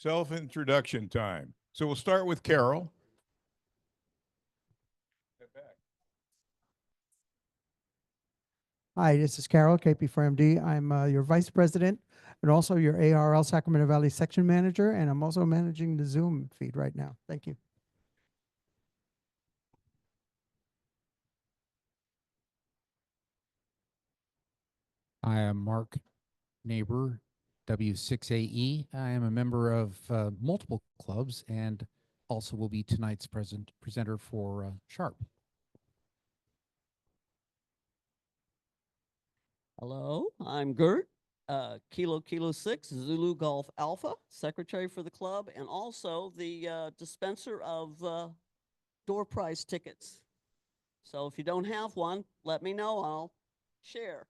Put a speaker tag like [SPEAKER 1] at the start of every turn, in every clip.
[SPEAKER 1] self-introduction time. So we'll start with Carol.
[SPEAKER 2] Hi, this is Carol, KP4MD. I'm your Vice President and also your ARL Sacramento Valley Section Manager, and I'm also managing the Zoom feed right now. Thank you.
[SPEAKER 3] I am Mark Naber, W6AE. I am a member of multiple clubs and also will be tonight's presenter for SHARP.
[SPEAKER 4] Hello, I'm Gert, Kilo 6, Zulu Golf Alpha, secretary for the club, and also the dispenser of door prize tickets. So if you don't have one, let me know, I'll share.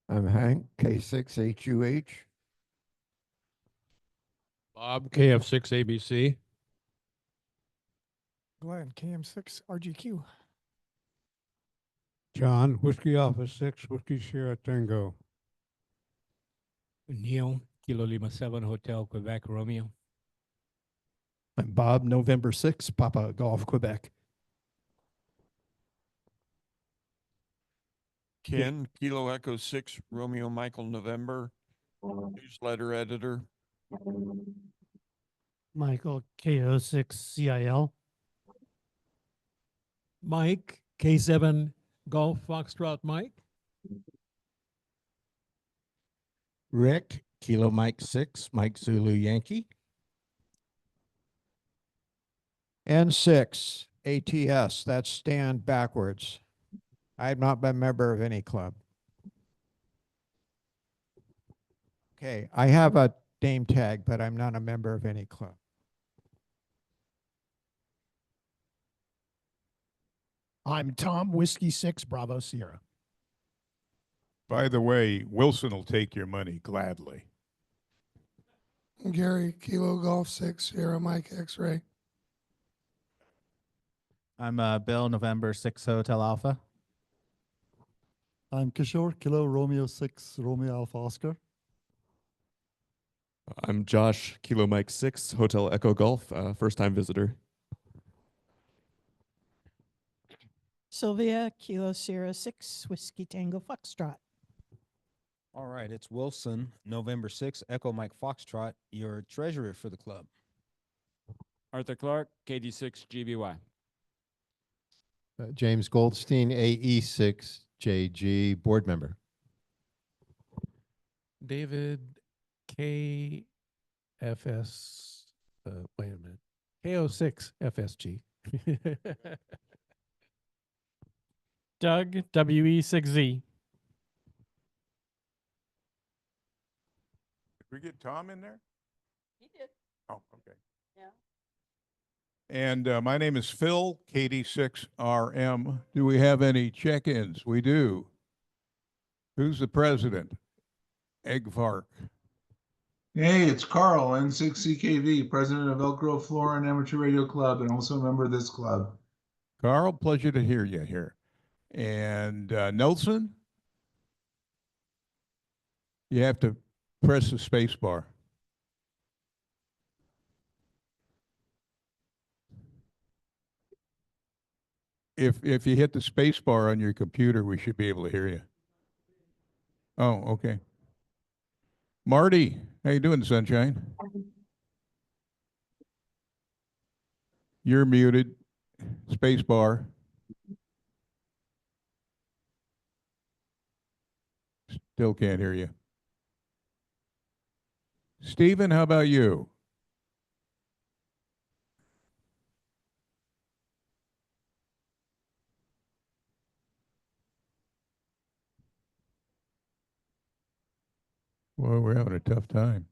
[SPEAKER 5] I'm Hank, K6HUH.
[SPEAKER 6] Bob, KF6ABC.
[SPEAKER 7] Glenn, KM6RGQ.
[SPEAKER 8] John, Whiskey Alpha 6, Whiskey Sierra Tango.
[SPEAKER 6] Neil, Kilo Lima 7, Hotel Quebec Romeo.
[SPEAKER 9] I'm Bob, November 6, Papa Golf, Quebec.
[SPEAKER 10] Ken, Kilo Echo 6, Romeo Michael November, newsletter editor.
[SPEAKER 11] Michael, KO6CIL.
[SPEAKER 12] Mike, K7 Golf Foxtrot Mike.
[SPEAKER 9] Rick, Kilo Mike 6, Mike Zulu Yankee.
[SPEAKER 5] N6, ATS, that's stand backwards. I've not been a member of any club. Okay, I have a name tag, but I'm not a member of any club.
[SPEAKER 7] I'm Tom, Whiskey 6, Bravo Sierra.
[SPEAKER 1] By the way, Wilson will take your money gladly.
[SPEAKER 13] Gary, Kilo Golf 6, Sierra Mike X-Ray.
[SPEAKER 14] I'm Bill, November 6, Hotel Alpha.
[SPEAKER 15] I'm Kishore, Kilo Romeo 6, Romeo Alpha Oscar.
[SPEAKER 16] I'm Josh, Kilo Mike 6, Hotel Echo Golf, first-time visitor.
[SPEAKER 17] Sylvia, Kilo Sierra 6, Whiskey Tango Foxtrot.
[SPEAKER 18] All right, it's Wilson, November 6, Echo Mike Foxtrot, your treasurer for the club.
[SPEAKER 19] Arthur Clark, KD6 GBY.
[SPEAKER 20] James Goldstein, AE6JG, board member.
[SPEAKER 12] David, KFS, wait a minute, KO6 FSG.
[SPEAKER 11] Doug, WE6Z.
[SPEAKER 1] Did we get Tom in there?
[SPEAKER 4] He did.
[SPEAKER 1] Oh, okay.
[SPEAKER 4] Yeah.
[SPEAKER 1] And my name is Phil, KD6RM. Do we have any check-ins? We do. Who's the president? Eggvark.
[SPEAKER 2] Hey, it's Carl, N6CKV, president of Elk Grove Flora and Amateur Radio Club, and also a member of this club.
[SPEAKER 1] Carl, pleasure to hear you here. And Nelson? You have to press the space bar. If you hit the space bar on your computer, we should be able to hear you. Oh, okay. Marty, how you doing, sunshine? You're muted. Space bar. Still can't hear you. Stephen, how about you? Well, we're having a tough time.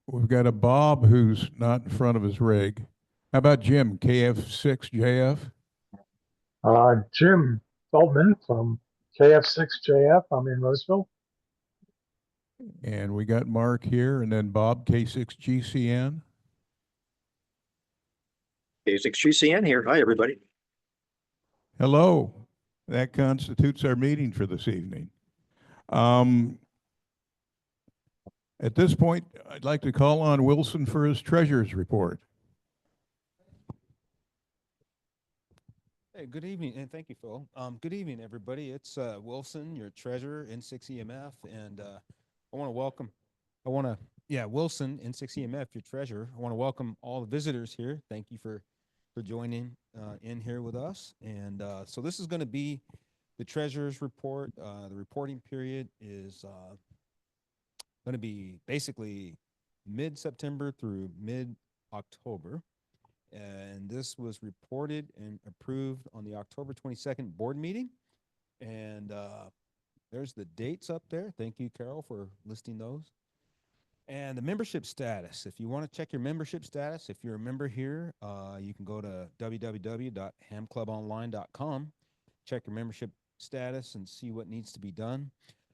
[SPEAKER 1] We've got a Bob who's not in front of his rig. How about Jim, KF6JF?
[SPEAKER 4] Jim Feldman from KF6JF. I'm in Roseville.
[SPEAKER 1] And we got Mark here, and then Bob, K6GCN.
[SPEAKER 6] K6GCN here. Hi, everybody.
[SPEAKER 1] Hello. That constitutes our meeting for this evening. At this point, I'd like to call on Wilson for his treasurer's report.
[SPEAKER 18] Hey, good evening, and thank you, Phil. Good evening, everybody. It's Wilson, your treasurer, N6EMF, and Wilson, N6EMF, your treasurer. I want to welcome all the visitors here. Thank you for joining in here with us. And so this is going to be the treasurer's report. The reporting period is going to be basically mid-September through mid-October. And this was reported and approved on the October 22nd board meeting. And there's the dates up there. Thank you, Carol, for listing those. And the membership status. If you want to check your membership status, if you're a member here, you can go to www.hamclubonline.com, check your membership status and see what needs to be done.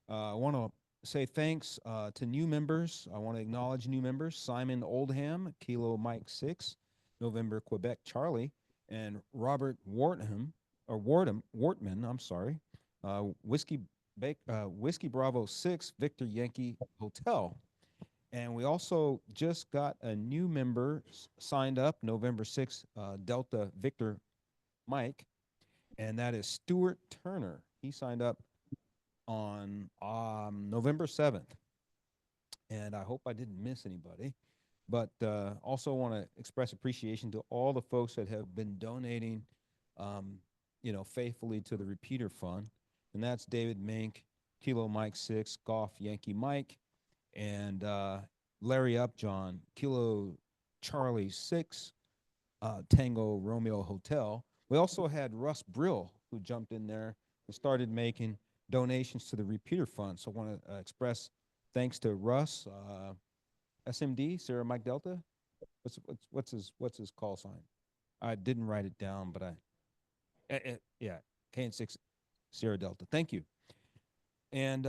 [SPEAKER 18] I want to say thanks to new members. I want to acknowledge new members: Simon Oldham, Kilo Mike 6, November Quebec Charlie, and Robert Wortman, I'm sorry, Whiskey Bravo 6, Victor Yankee Hotel. And we also just got a new member signed up November 6th, Delta Victor Mike, and that is Stuart Turner. He signed up on November 7th. And I hope I didn't miss anybody. But also want to express appreciation to all the folks that have been donating, faithfully to the repeater fund. And that's David Mink, Kilo Mike 6, Golf Yankee Mike, and Larry Upjohn, Kilo Charlie 6, Tango Romeo Hotel. We also had Russ Brill, who jumped in there and started making donations to the repeater fund. So I want to express thanks to Russ, SMD, Sarah Mike Delta. What's his call sign? I didn't write it down, but yeah, KN6 Sierra Delta. Thank you. And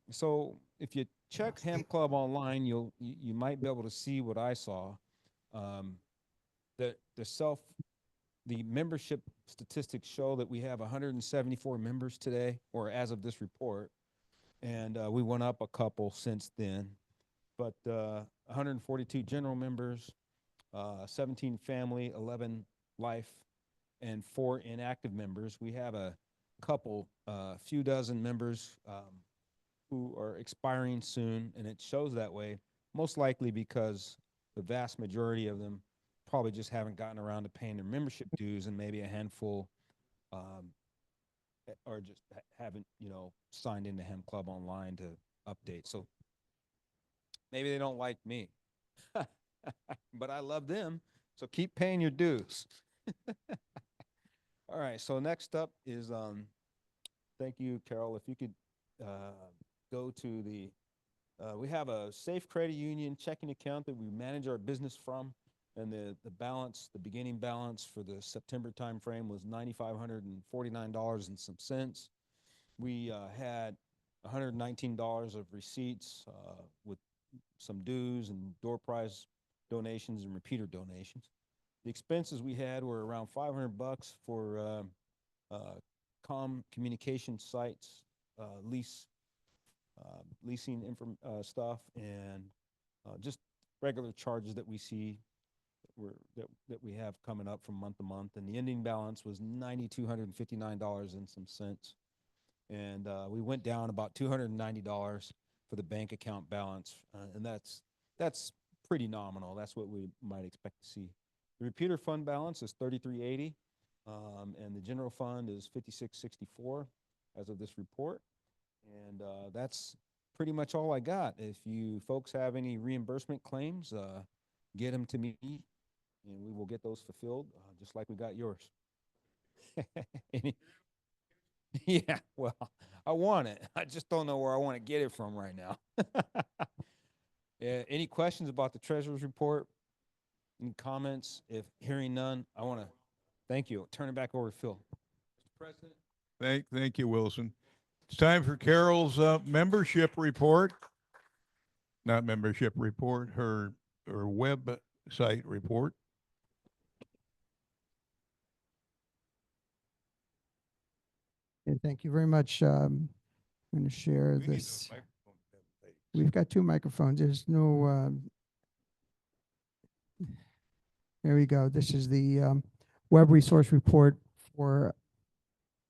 [SPEAKER 18] so if you check Ham Club online, you might be able to see what I saw. The membership statistics show that we have 174 members today, or as of this report, and we went up a couple since then. But 142 general members, 17 family, 11 life, and 4 inactive members. We have a couple, few dozen members who are expiring soon, and it shows that way, most likely because the vast majority of them probably just haven't gotten around to paying their membership dues, and maybe a handful or just haven't, signed into Ham Club online to update. So maybe they don't like me, but I love them. So keep paying your dues. All right. So next up is, thank you, Carol. If you could go to we have a Safe Credit Union checking account that we manage our business from. And the balance, the beginning balance for the September timeframe was $9,549 and some cents. We had $119 of receipts with some dues and door prize donations and repeater donations. The expenses we had were around $500 for communication sites, leasing stuff, and just regular charges that we see that we have coming up from month to month. And the ending balance was $9,259 and some cents. And we went down about $290 for the bank account balance, and that's pretty nominal. That's what we might expect to see. The repeater fund balance is $33.80, and the general fund is $56.64 as of this report. And that's pretty much all I got. If you folks have any reimbursement claims, get them to me, and we will get those fulfilled, just like we got yours. Yeah, well, I want it. I just don't know where I want to get it from right now. Any questions about the treasurer's report? Any comments? If hearing none, I want to thank you. Turn it back over to Phil. Mr. President.
[SPEAKER 1] Thank you, Wilson. It's time for Carol's membership report. Not membership report, her website report.
[SPEAKER 2] Okay, thank you very much. I'm going to share
[SPEAKER 1] We need
[SPEAKER 2] this.
[SPEAKER 1] those microphones,
[SPEAKER 2] We've got two microphones. There's no, there we go. This is the web resource report for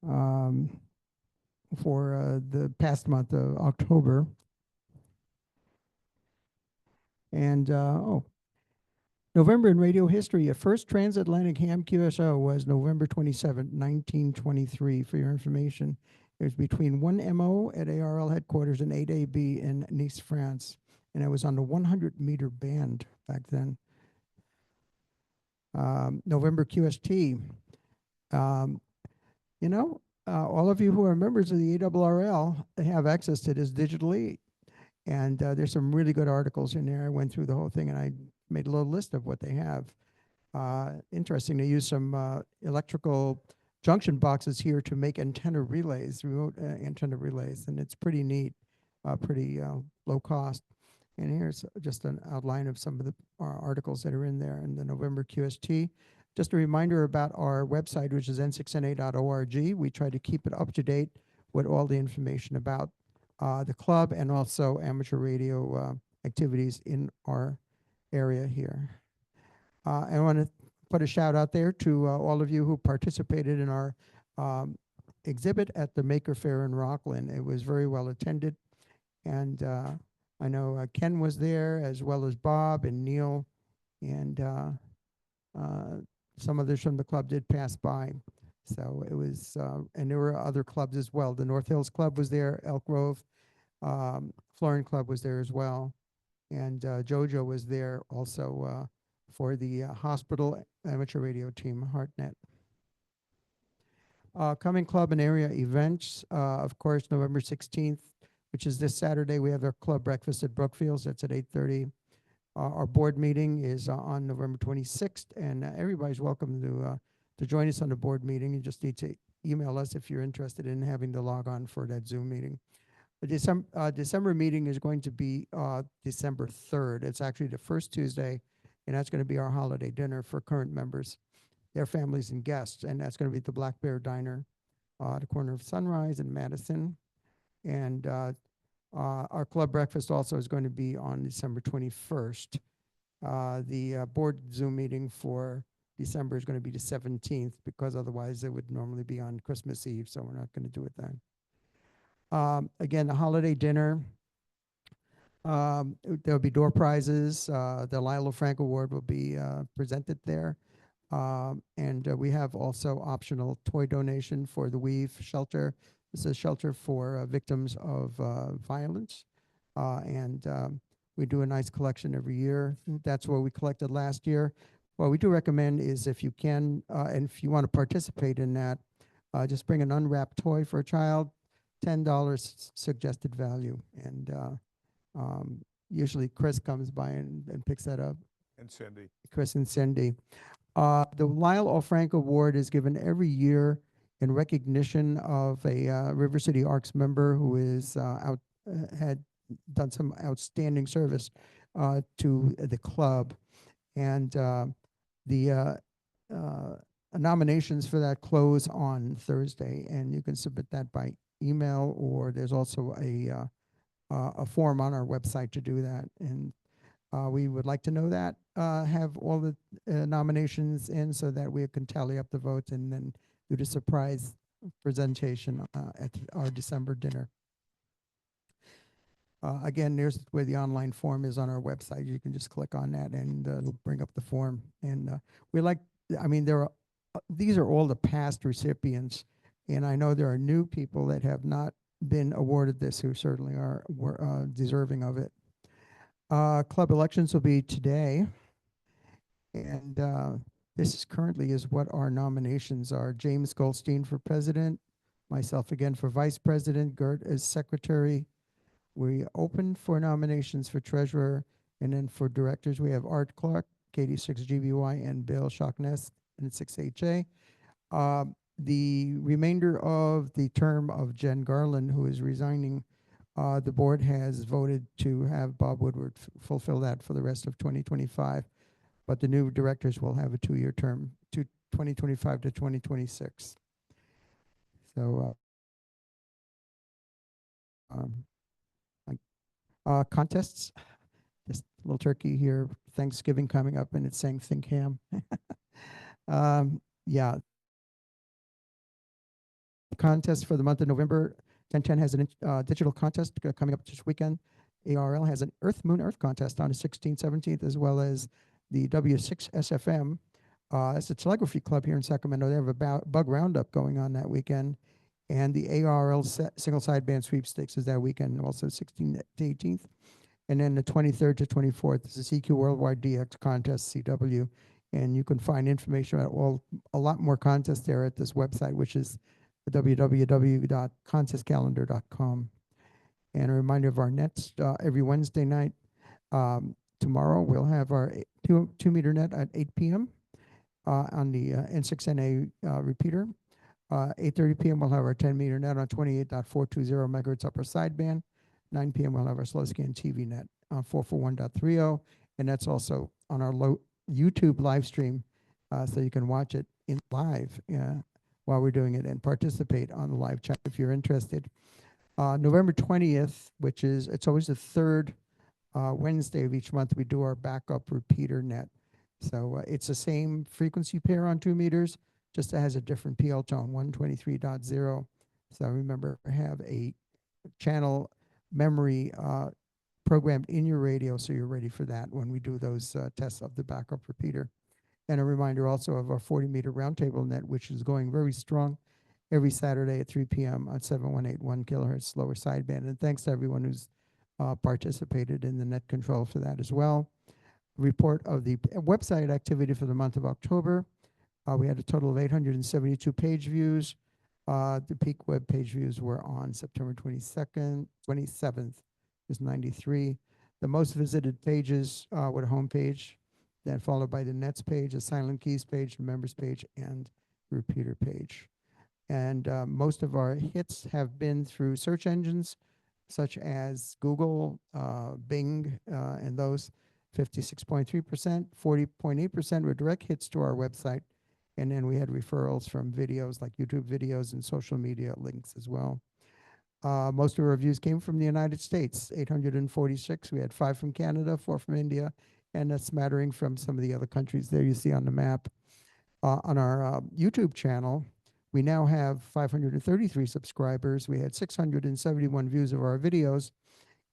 [SPEAKER 2] the past month of October. And November in radio history, a first transatlantic ham QSO was November 27, 1923, for your information. It was between 1MO at ARL headquarters and 8AB in Nice, France. And it was on the 100-meter band back then. November QST. You know, all of you who are members of the ARRL have access to this digitally. And there's some really good articles in there. I went through the whole thing and I made a little list of what they have. Interesting, they use some electrical junction boxes here to make antenna relays, remote antenna relays, and it's pretty neat, pretty low cost. And here's just an outline of some of the articles that are in there in the November QST. Just a reminder about our website, which is n6na.org. We try to keep it up to date with all the information about the club and also amateur radio activities in our area here. I want to put a shout out there to all of you who participated in our exhibit at the Maker Fair in Rockland. It was very well attended, and I know Ken was there, as well as Bob and Neil, and some others from the club did pass by. So it was, and there were other clubs as well. The North Hills Club was there, Elk Grove, Flooring Club was there as well, and JoJo was there also for the hospital amateur radio team, HeartNet. Coming club and area events, of course, November 16th, which is this Saturday, we have our club breakfast at Brookfields. That's at 8:30. Our board meeting is on November 26th, and everybody's welcome to join us on the board meeting. You just need to email us if you're interested in having to log on for that Zoom meeting. The December meeting is going to be December 3rd. It's actually the first Tuesday, and that's going to be our holiday dinner for current members, their families and guests, and that's going to be at the Black Bear Diner, the corner of Sunrise and Madison. And our club breakfast also is going to be on December 21st. The board Zoom meeting for December is going to be the 17th, because otherwise it would normally be on Christmas Eve, so we're not going to do it then. Again, the holiday dinner, there'll be door prizes. The Lilo Frank Award will be presented there. And we have also optional toy donation for the Weave Shelter. This is a shelter for victims of violence. And we do a nice collection every year. That's what we collected last year. What we do recommend is, if you can, and if you want to participate in that, just bring an unwrapped toy for a child, $10 suggested value. And usually Chris comes by and picks that up.
[SPEAKER 1] And Cindy.
[SPEAKER 2] Chris and Cindy. The Lyle O. Frank Award is given every year in recognition of a River City ARCS member who is had done some outstanding service to the club. And the nominations for that close on Thursday, and you can submit that by email, or there's also a form on our website to do that. And we would like to know that, have all the nominations in, so that we can tally up the votes and then do the surprise presentation at our December dinner. Again, there's where the online form is on our website. You can just click on that and it'll bring up the form. And we like, I mean, these are all the past recipients, and I know there are new people that have not been awarded this who certainly are deserving of it. Club elections will be today, and this currently is what our nominations are. James Goldstein for president, myself again for vice president, Gert as secretary. We open for nominations for treasurer, and then for directors we have Art Clark, KD6GBY, and Bill Shockness, and 6HA. The remainder of the term of Jen Garland, who is resigning, the board has voted to have Bob Woodward fulfill that for the rest of 2025. But the new directors will have a 2-year term, 2025 to 2026. So Contests, this little turkey here, Thanksgiving coming up, and it's saying think ham. Yeah. Contest for the month of November. 1010 has a digital contest coming up this weekend. ARL has an Moon Earth contest on the 16th, 17th, as well as the W6SFM. It's a telegraphy club here in Sacramento. They have a bug roundup going on that weekend. And the ARL single sideband sweepstakes is that weekend, also 16th to 18th. And then the 23rd to 24th is the CQ Worldwide DX Contest, CW. And you can find information about a lot more contests there at this website, which is www.contestcalendar.com. And a reminder of our nets every Wednesday night. Tomorrow we'll have our 2-meter net at 8 p.m. On the N6NA repeater. 8:30 p.m. we'll have our 10-meter net on 28.420 megahertz upper sideband. 9 p.m. we'll have our slow scan TV net on 441.30, and that's also on our YouTube live stream, so you can watch it in live while we're doing it and participate on the live chat if you're interested. November 20th, it's always the third Wednesday of each month, we do our backup repeater net. So it's the same frequency pair on 2 meters, just it has a different PL tone, 123.0. So remember, have a channel memory programmed in your radio so you're ready for that when we do those tests of the backup repeater. And a reminder also of our 40-meter roundtable net, which is going very strong every Saturday at 3 p.m. on 7181 kilohertz lower sideband. And thanks to everyone who's participated in the net control for that as well. Report of the website activity for the month of October. We had a total of 872 page views. The peak web page views were on September 27th is 93. The most visited pages were the home page, then followed by the nets page, the silent keys page, the members page, and repeater page. And most of our hits have been through search engines such as Google, Bing, and those. 56.3%, 40.8% were direct hits to our website. And then we had referrals from videos like YouTube videos and social media links as well. Most of our reviews came from the United States, 846. We had 5 from Canada, 4 from India, and a smattering from some of the other countries there you see on the map. On our YouTube channel, we now have 533 subscribers. We had 671 views of our videos.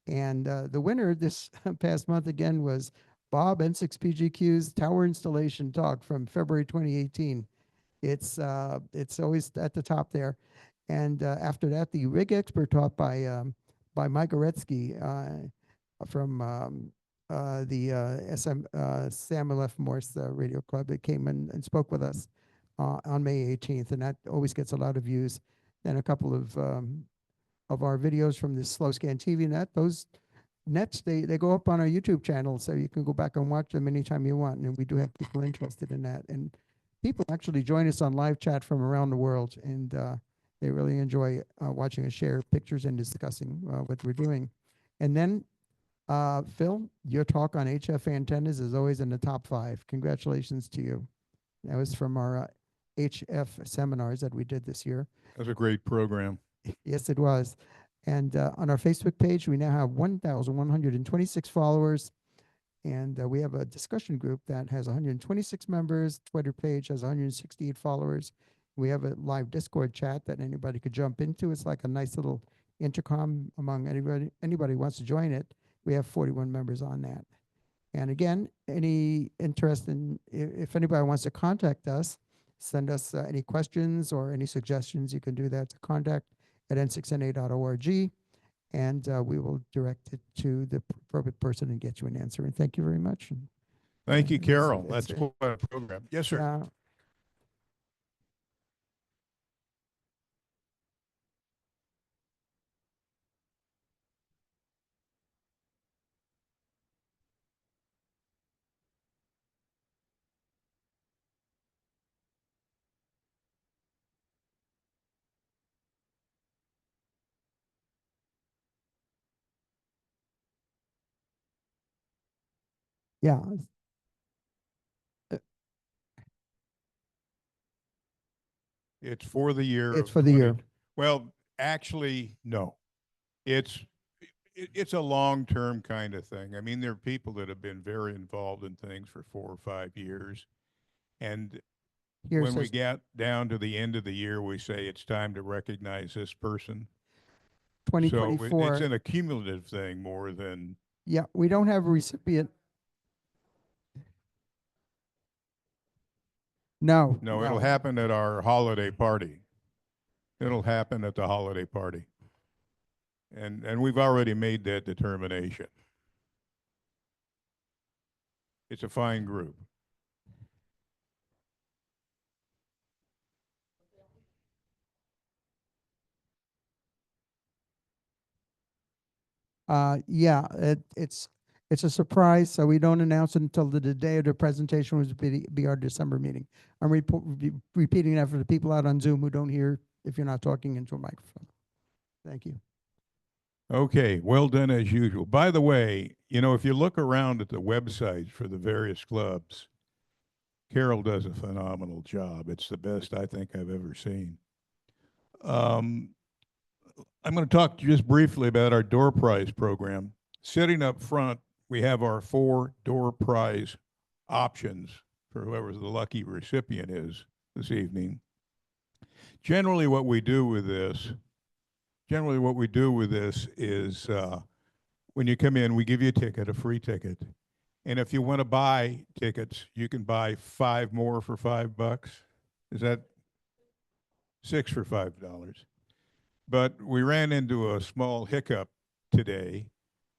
[SPEAKER 2] And the winner this past month again was Bob N6PGQ's Tower Installation Talk from February 2018. It's always at the top there. And after that, the Rig Expert Talk by Mike Oretsky from the Samuel F. Morse Radio Club that came in and spoke with us on May 18th. And that always gets a lot of views. And a couple of our videos from the Slow Scan TV net. Those nets, they go up on our YouTube channel, so you can go back and watch them anytime you want. And we do have people interested in that. And people actually join us on live chat from around the world, and they really enjoy watching us share pictures and discussing what we're doing. And then, Phil, your talk on HF antennas is always in the top 5. Congratulations to you. That was from our HF seminars that we did this year.
[SPEAKER 1] That was a great program.
[SPEAKER 2] Yes, it was. And on our Facebook page, we now have 1,126 followers. And we have a discussion group that has 126 members. Twitter page has 168 followers. We have a live Discord chat that anybody could jump into. It's like a nice little intercom among anybody who wants to join it. We have 41 members on that. And again, any interest in, if anybody wants to contact us, send us any questions or any suggestions, you can do that to contact@n6na.org, and we will direct it to the appropriate person and get you an answer. And thank you very much.
[SPEAKER 1] Thank you, Carol. That's quite a program. Yes, sir.
[SPEAKER 2] Yeah.
[SPEAKER 1] It's for the year.
[SPEAKER 2] It's
[SPEAKER 1] of
[SPEAKER 2] for the year.
[SPEAKER 1] 20 Well, actually, no. It's it's a long-term kind of thing. I mean, there are people that have been very involved in things for 4 or 5 years. And
[SPEAKER 2] Here it
[SPEAKER 1] when we
[SPEAKER 2] says
[SPEAKER 1] get down to the end of the year, we say it's time to recognize this person. So
[SPEAKER 2] 2024.
[SPEAKER 1] it's an accumulative thing more than,
[SPEAKER 2] Yeah, we don't have a recipient. No.
[SPEAKER 1] no, it'll happen at our holiday party. It'll happen at the holiday party. And we've already made that determination. It's a fine group.
[SPEAKER 2] Yeah, it's a surprise, so we don't announce it until the day of the presentation, which would be our December meeting. I'm repeating that for the people out on Zoom who don't hear if you're not talking into a microphone. Thank you.
[SPEAKER 1] Okay, well done as usual. By the way, you know, if you look around at the websites for the various clubs, Carol does a phenomenal job. It's the best I think I've ever seen. I'm going to talk just briefly about our door prize program. Sitting up front, we have our 4 door prize options for whoever the lucky recipient is this evening. Generally what we do with this is when you come in, we give you a ticket, a free ticket. And if you want to buy tickets, you can buy 5 more for $5. Is that 6 for $5? But we ran into a small hiccup today.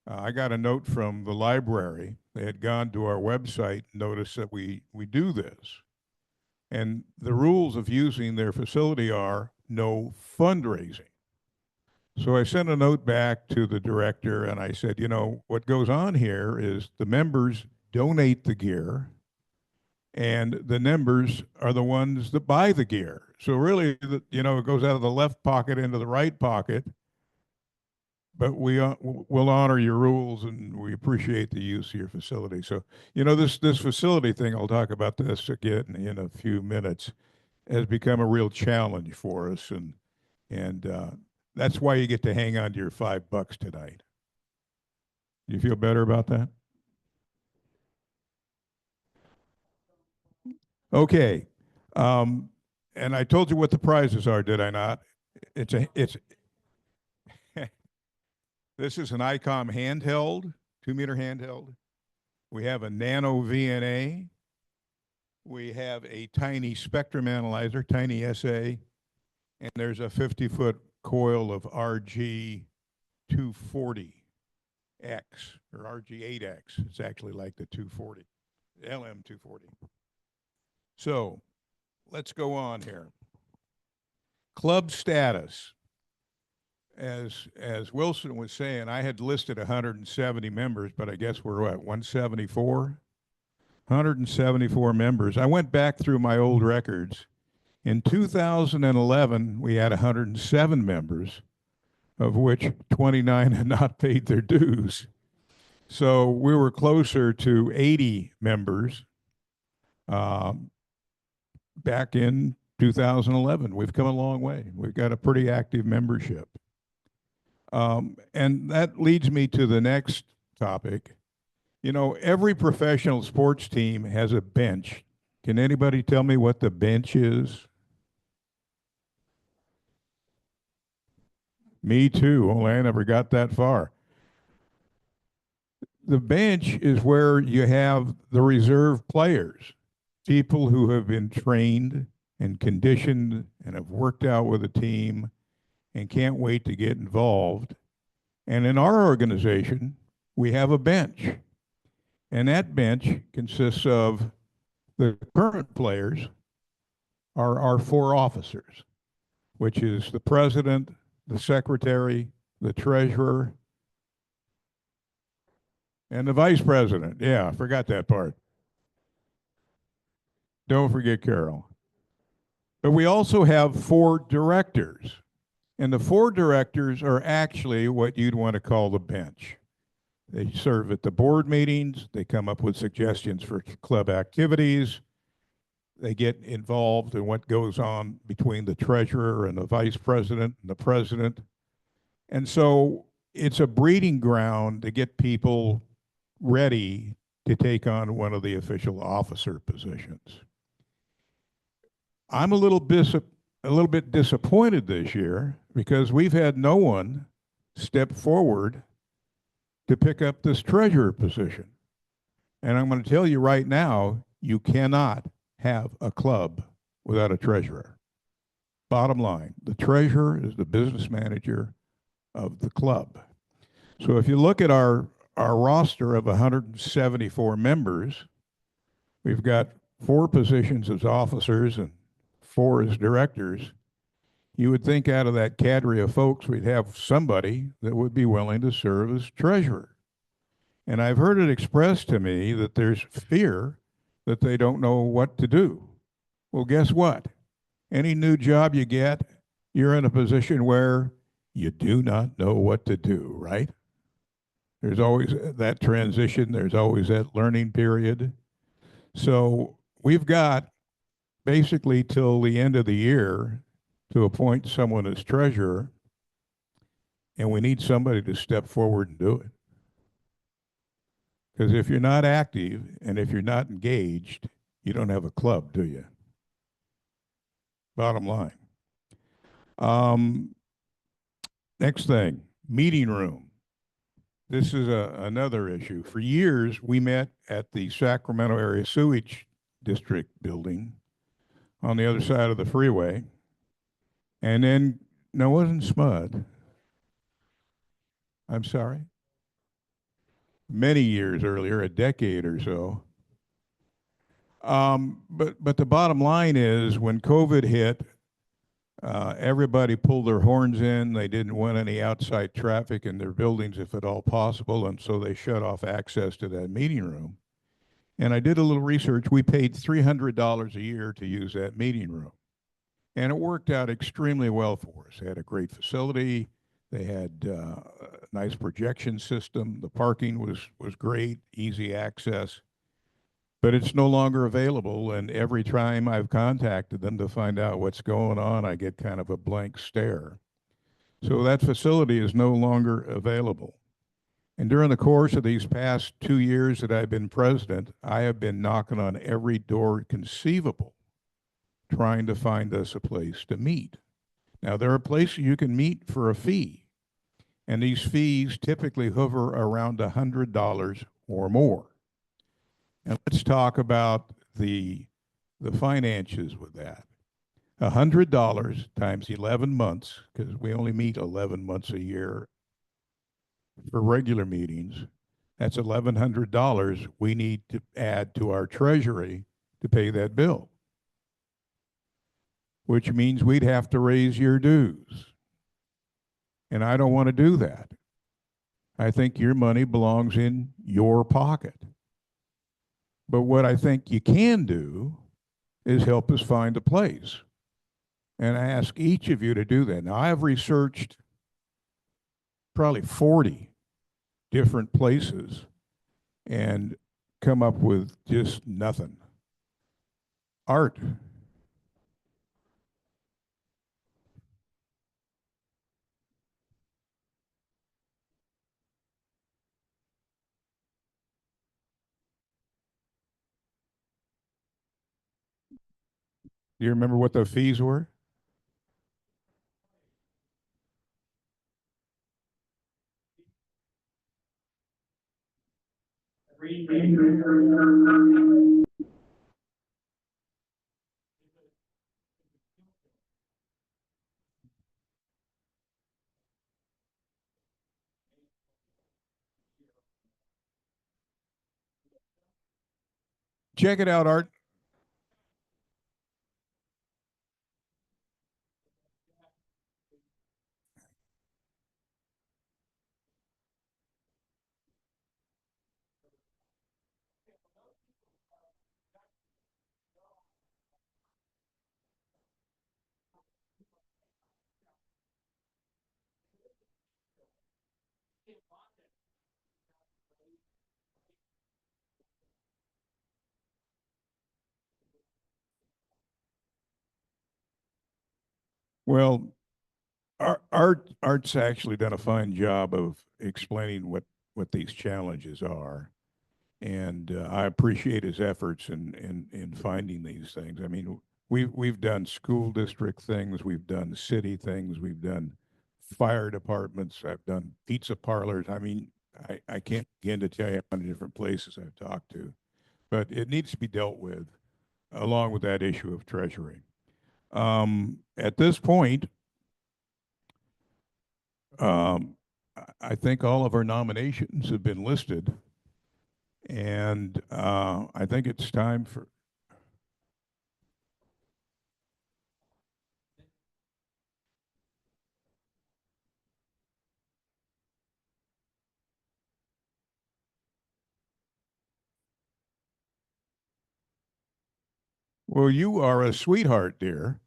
[SPEAKER 1] I got a note from the library. They had gone to our website and noticed that we do this. And the rules of using their facility are no fundraising. So I sent a note back to the director and I said, you know, what goes on here is the members donate the gear and the members are the ones that buy the gear. So really, you know, it goes out of the left pocket into the right pocket, but we'll honor your rules and we appreciate the use of your facility. So, you know, this facility thing, I'll talk about this again in a few minutes, has become a real challenge for us. And that's why you get to hang on to your $5 tonight. You feel better about that? Okay. And I told you what the prizes are, did I not? This is an ICOM handheld, 2-meter handheld. We have a nano VNA. We have a tiny spectrum analyzer, tiny SA, and there's a 50-foot coil of RG 240X or RG 8X. It's actually like the 240, LM 240. So let's go on here. Club status. As Wilson was saying, I had listed 170 members, but I guess we're at 174? 174 members. I went back through my old records. In 2011, we had 107 members, of which 29 had not paid their dues. So we were closer to 80 members back in 2011. We've come a long way. We've got a pretty active membership. And that leads me to the next topic. You know, every professional sports team has a bench. Can anybody tell me what the bench is? Me too, only I never got that far. The bench is where you have the reserve players, people who have been trained and conditioned and have worked out with a team and can't wait to get involved. And in our organization, we have a bench. And that bench consists of the current players are our 4 officers, which is the president, the secretary, the treasurer, and the vice president. Yeah, I forgot that part. Don't forget Carol. But we also have 4 directors. And the 4 directors are actually what you'd want to call the bench. They serve at the board meetings. They come up with suggestions for club activities. They get involved in what goes on between the treasurer and the vice president and the president. And so it's a breeding ground to get people ready to take on one of the official officer positions. I'm a little bit disappointed this year because we've had no one step forward to pick up this treasurer position. And I'm going to tell you right now, you cannot have a club without a treasurer. Bottom line, the treasurer is the business manager of the club. So if you look at our roster of 174 members, we've got 4 positions as officers and 4 as directors. You would think out of that cadre of folks, we'd have somebody that would be willing to serve as treasurer. And I've heard it expressed to me that there's fear that they don't know what to do. Well, guess what? Any new job you get, you're in a position where you do not know what to do, right? There's always that transition. There's always that learning period. So we've got basically till the end of the year to appoint someone as treasurer, and we need somebody to step forward and do it. Because if you're not active and if you're not engaged, you don't have a club, do you? Bottom line. Next thing, meeting room. This is another issue. For years, we met at the Sacramento Area Sewage District building on the other side of the freeway. And then, no, it wasn't SMUD. I'm sorry. Many years earlier, a decade or so. But the bottom line is when COVID hit, everybody pulled their horns in. They didn't want any outside traffic in their buildings if at all possible, and so they shut off access to that meeting room. And I did a little research. We paid $300 a year to use that meeting room. And it worked out extremely well for us. They had a great facility. They had a nice projection system. The parking was great, easy access. But it's no longer available, and every time I've contacted them to find out what's going on, I get kind of a blank stare. So that facility is no longer available. And during the course of these past 2 years that I've been president, I have been knocking on every door conceivable, trying to find us a place to meet. Now, there are places you can meet for a fee, and these fees typically hover around $100 or more. And let's talk about the finances with that. $100 times 11 months, because we only meet 11 months a year for regular meetings, that's $1,100 we need to add to our treasury to pay that bill, which means we'd have to raise your dues. And I don't want to do that. I think your money belongs in your pocket. But what I think you can do is help us find a place. And I ask each of you to do that. Now, I have researched probably 40 different places and come up with just nothing. Art. Do you remember what the fees were? Check it out, Art. Well, Art's actually done a fine job of explaining what these challenges are. And I appreciate his efforts in finding these things. I mean, we've done school district things, we've done city things, we've done fire departments, I've done pizza parlors. I mean, I can't begin to tell you how many different places I've talked to, but it needs to be dealt with along with that issue of treasury. At this point, I think all of our nominations have been listed. And I think it's time for. Well, you are a sweetheart, dear.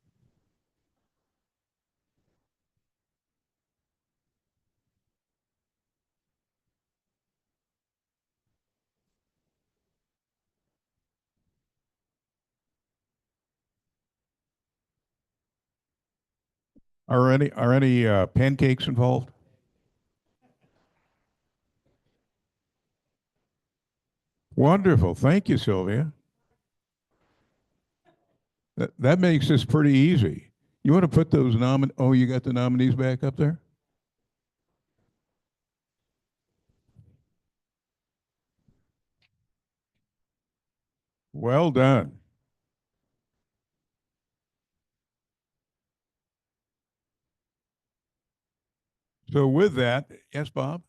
[SPEAKER 1] Are any pancakes involved? Wonderful. Thank you, Sylvia. That makes this pretty easy. You want to put those oh, you got the nominees back up there? Well done. So with that, yes, Bob?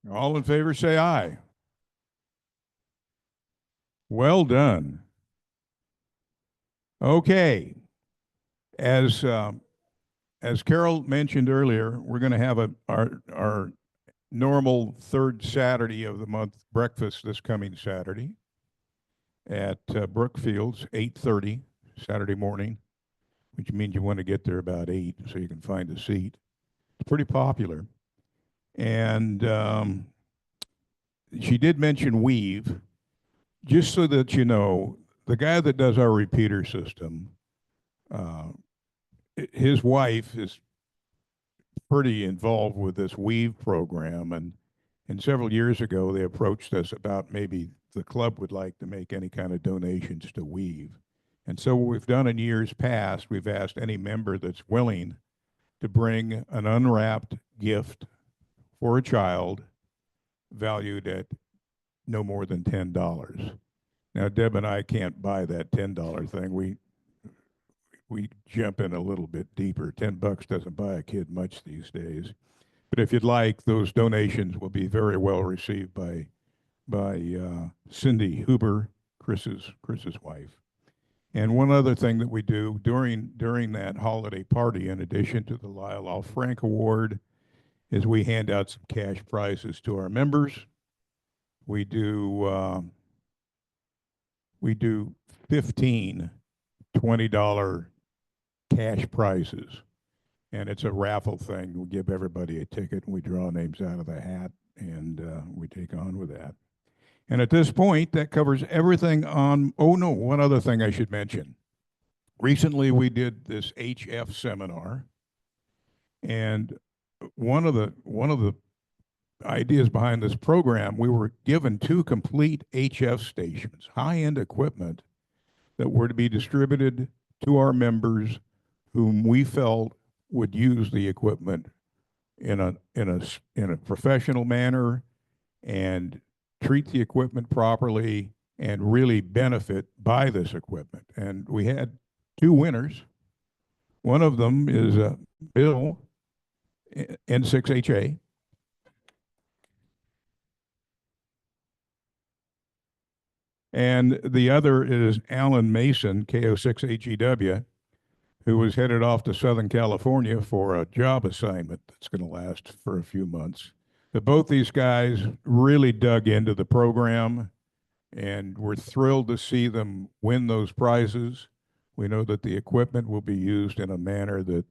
[SPEAKER 1] All in favor, say aye. Well done. Okay. As Carol mentioned earlier, we're going to have our normal third Saturday of the month breakfast this coming Saturday at Brookfields, 8:30 Saturday morning, which means you want to get there about 8 so you can find a seat. It's pretty popular. And she did mention Weave. Just so that you know, the guy that does our repeater system, his wife is pretty involved with this Weave program, and several years ago they approached us about maybe the club would like to make any kind of donations to Weave. And so what we've done in years past, we've asked any member that's willing to bring an unwrapped gift for a child valued at no more than $10. Now, Deb and I can't buy that $10 thing. We jump in a little bit deeper. $10 doesn't buy a kid much these days. But if you'd like, those donations will be very well received by Cindy Huber, Chris's wife. And one other thing that we do during that holiday party, in addition to the Lyle L. Frank Award, is we hand out some cash prizes to our members. We do 15 $20 cash prizes. And it's a raffle thing. We give everybody a ticket and we draw names out of the hat and we take on with that. And at this point, that covers everything on, oh no, one other thing I should mention. Recently, we did this HF seminar. And one of the ideas behind this program, we were given 2 complete HF stations, high-end equipment that were to be distributed to our members whom we felt would use the equipment in a professional manner and treat the equipment properly and really benefit by this equipment. And we had 2 winners. One of them is Bill, N6HA. And the other is Alan Mason, KO6HEW, who was headed off to Southern California for a job assignment that's going to last for a few months. But both these guys really dug into the program, and we're thrilled to see them win those prizes. We know that the equipment will be used in a manner that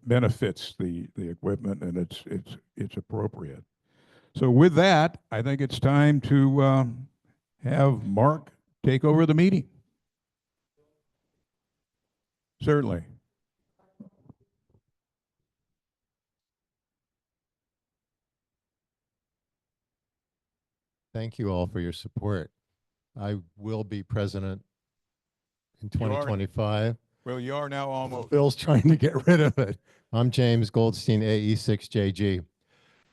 [SPEAKER 1] benefits the equipment, and it's appropriate. So with that, I think it's time to have Mark take over the meeting. Certainly.
[SPEAKER 20] Thank you all for your support. I will be president in
[SPEAKER 1] You are-
[SPEAKER 20] 2025.
[SPEAKER 1] Well, you are now almost.
[SPEAKER 20] Bill's trying to get rid of it. I'm James Goldstein, AE6JG.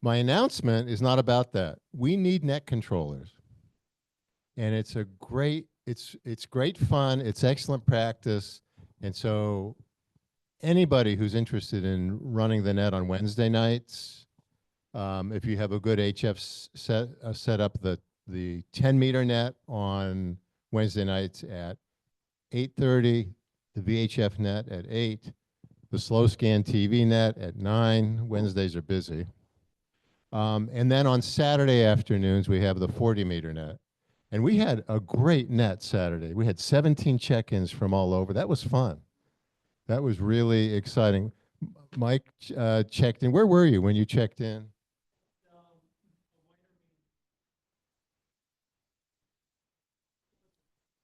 [SPEAKER 20] My announcement is not about that. We need net controllers. And it's a great, it's great fun. It's excellent practice. And so anybody who's interested in running the net on Wednesday nights, if you have a good HF set up the 10-meter net on Wednesday nights at 8:30, the VHF net at 8, the slow scan TV net at 9. Wednesdays are busy. And then on Saturday afternoons, we have the 40-meter net. And we had a great net Saturday. We had 17 check-ins from all over. That was fun. That was really exciting. Mike checked in. Where were you when you checked in?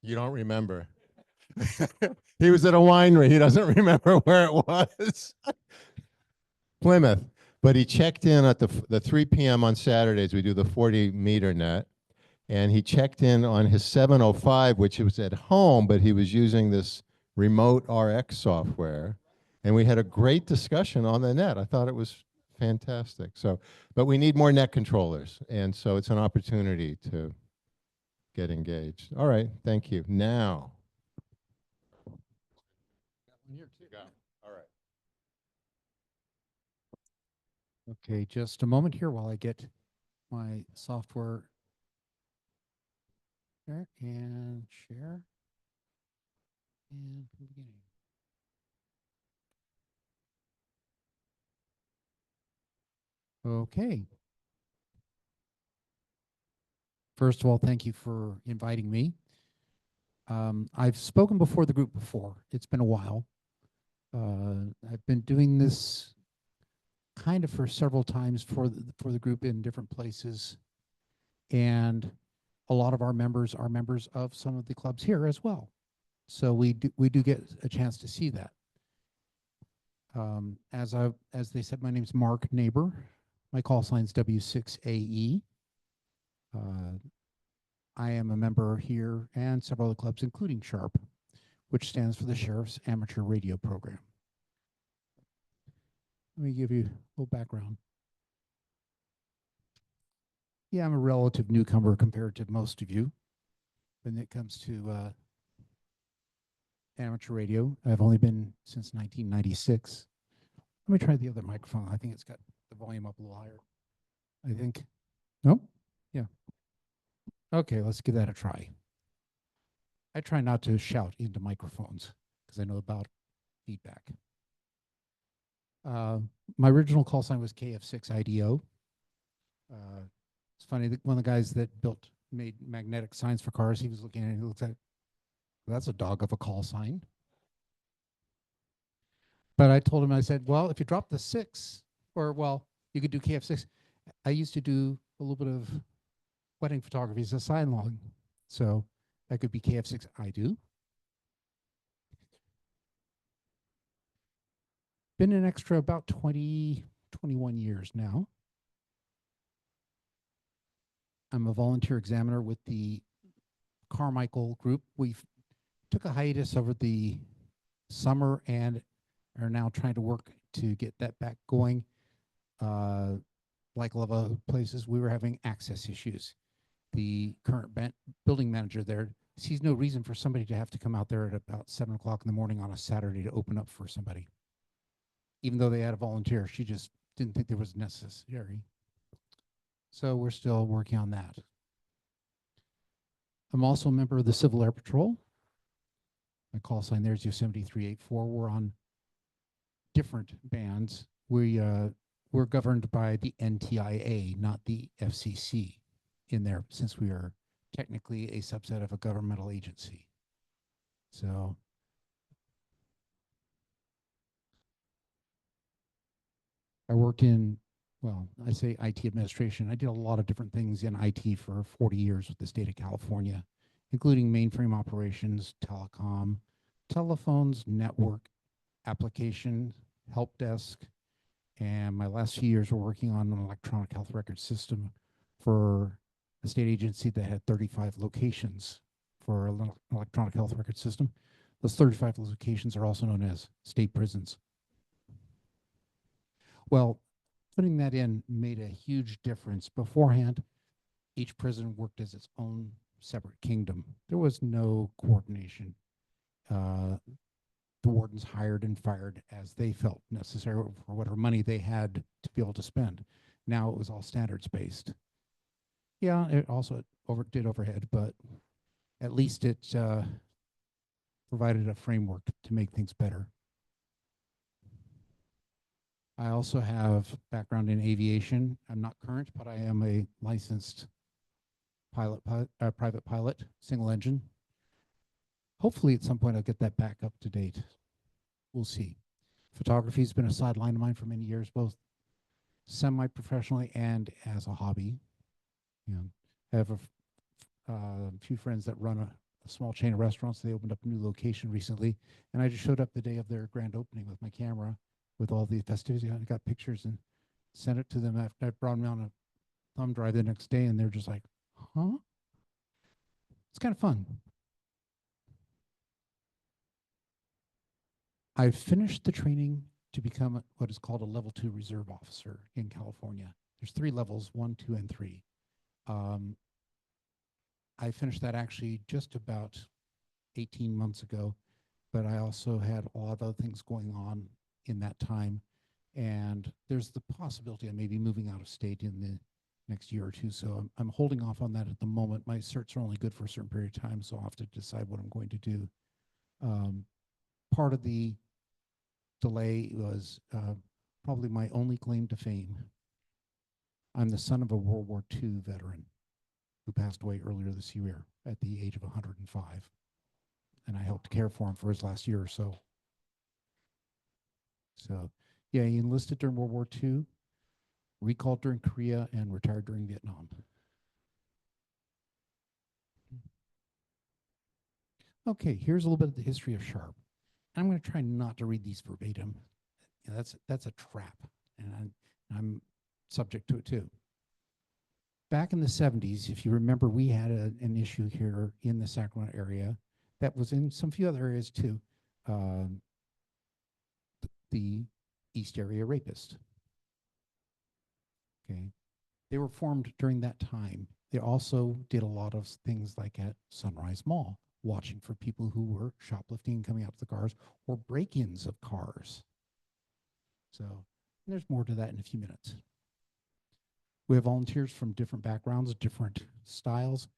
[SPEAKER 20] You don't remember. He was at a winery. He doesn't remember where it was. Plymouth. But he checked in at the 3 p.m. on Saturdays. We do the 40-meter net. And he checked in on his 705, which was at home, but he was using this remote RX software. And we had a great discussion on the net. I thought it was fantastic. So, but we need more net controllers. And so it's an opportunity to get engaged. All right, thank you. Now. All right.
[SPEAKER 3] Okay, just a moment here while I get my software there and share. And from the beginning. Okay. First of all, thank you for inviting me. I've spoken before the group before. It's been a while. I've been doing this kind of for several times for the group in different places. And a lot of our members are members of some of the clubs here as well. So we do get a chance to see that. As they said, my name is Mark Naber. My call sign is W6AE. I am a member here and several other clubs, including SHARP, which stands for the Sheriff's Amateur Radio Program. Let me give you a little background. Yeah, I'm a relative newcomer compared to most of you when it comes to amateur radio. I've only been since 1996. Let me try the other microphone. I think it's got the volume up a little higher. I think. Nope. Yeah. Okay, let's give that a try. I try not to shout into microphones because I know about feedback. My original call sign was KF6IDO. It's funny that one of the guys that made magnetic signs for cars, he was looking at it, he looked at it, that's a dog of a call sign. But I told him, I said, well, if you drop the 6, or well, you could do KF6. I used to do a little bit of wedding photography as a sign log. So that could be KF6 I do. Been an extra about 21 years now. I'm a volunteer examiner with the Carmichael group. We took a hiatus over the summer and are now trying to work to get that back going. Like a lot of other places, we were having access issues. The current building manager there sees no reason for somebody to have to come out there at about 7 o'clock in the morning on a Saturday to open up for somebody. Even though they had a volunteer, she just didn't think there was necessary. So we're still working on that. I'm also a member of the Civil Air Patrol. My call sign there is Yosemite 384. We're on different bands. We're governed by the NTIA, not the FCC in there, since we are technically a subset of a governmental agency. So I worked in well, I say IT administration. I did a lot of different things in IT for 40 years with the state of California, including mainframe operations, telecom, telephones, network, application, help desk, and my last few years were working on an electronic health record system for a state agency that had 35 locations for an electronic health record system. Those 35 locations are also known as state prisons. Well, putting that in made a huge difference. Beforehand, each prison worked as its own separate kingdom. There was no coordination. The wardens hired and fired as they felt necessary for whatever money they had to be able to spend. Now it was all standards based. Yeah, it also did overhead, but at least it provided a framework to make things better. I also have background in aviation. I'm not current, but I am a licensed private pilot, single engine. Hopefully at some point I'll get that back up to date. We'll see. Photography has been a sideline of mine for many years, both semi-professionally and as a hobby. You know, I have a few friends that run a small chain of restaurants. They opened up a new location recently, and I just showed up the day of their grand opening with my camera with all the festivities. I got pictures and sent it to them after I brought them on a thumb drive the next day, and they're just like, huh? It's kind of fun. I finished the training to become what is called a level 2 reserve officer in California. There's 3 levels, 1, 2, and 3. I finished that actually just about 18 months ago, but I also had a lot of other things going on in that time. And there's the possibility of maybe moving out of state in the next year or two. So I'm holding off on that at the moment. My certs are only good for a certain period of time, so I'll have to decide what I'm going to do. Part of the delay was probably my only claim to fame. I'm the son of a World War II veteran who passed away earlier this year at the age of 105. And I helped care for him for his last year or so. So, yeah, he enlisted during World War II, recalled during Korea, and retired during Vietnam. Okay, here's a little bit of the history of SHARP. I'm going to try not to read these verbatim. You know, that's a trap, and I'm subject to it too. Back in the 70s, if you remember, we had an issue here in the Sacramento area that was in some few other areas too. The East Area Rapist. Okay, they were formed during that time. They also did a lot of things like at Sunrise Mall, watching for people who were shoplifting, coming out of the cars, or break-ins of cars. So there's more to that in a few minutes. We have volunteers from different backgrounds, different styles.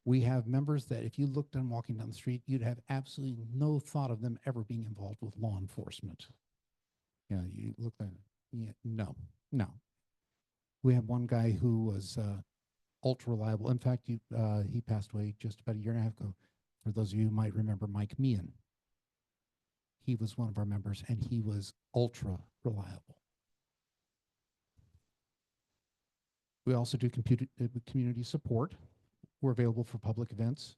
[SPEAKER 3] We have members that if you looked on walking down the street, you'd have absolutely no thought of them ever being involved with law enforcement. You know, you look at, yeah, no. We have one guy who was ultra reliable. In fact, he passed away just about a year and a half ago. For those of you who might remember Mike Meehan. He was one of our members, and he was ultra reliable. We also do community support. We're available for public events.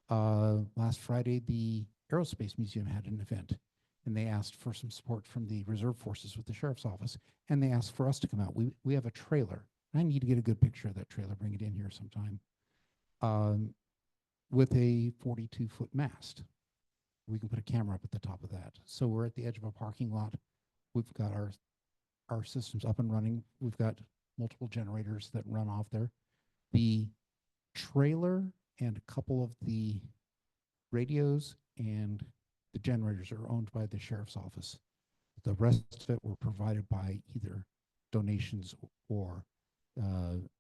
[SPEAKER 3] Last Friday, the Aerospace Museum had an event, and they asked for some support from the reserve forces with the sheriff's office, and they asked for us to come out. We have a trailer. I need to get a good picture of that trailer, bring it in here sometime, with a 42-foot mast. We can put a camera up at the top of that. So we're at the edge of a parking lot. We've got our systems up and running. We've got multiple generators that run off there. The trailer and a couple of the radios and the generators are owned by the sheriff's office. The rest of it were provided by either donations or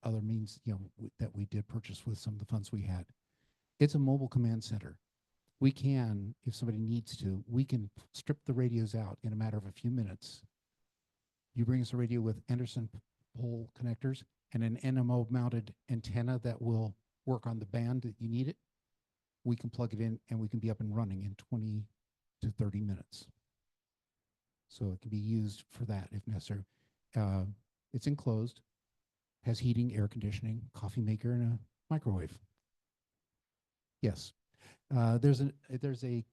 [SPEAKER 3] other means, you know, that we did purchase with some of the funds we had. It's a mobile command center. We can, if somebody needs to, we can strip the radios out in a matter of a few minutes. You bring us a radio with Anderson pole connectors and an NMO mounted antenna that will work on the band that you need it. We can plug it in and we can be up and running in 20 to 30 minutes. So it can be used for that if necessary. It's enclosed, has heating, air conditioning, coffee maker, and a microwave. Yes. There's a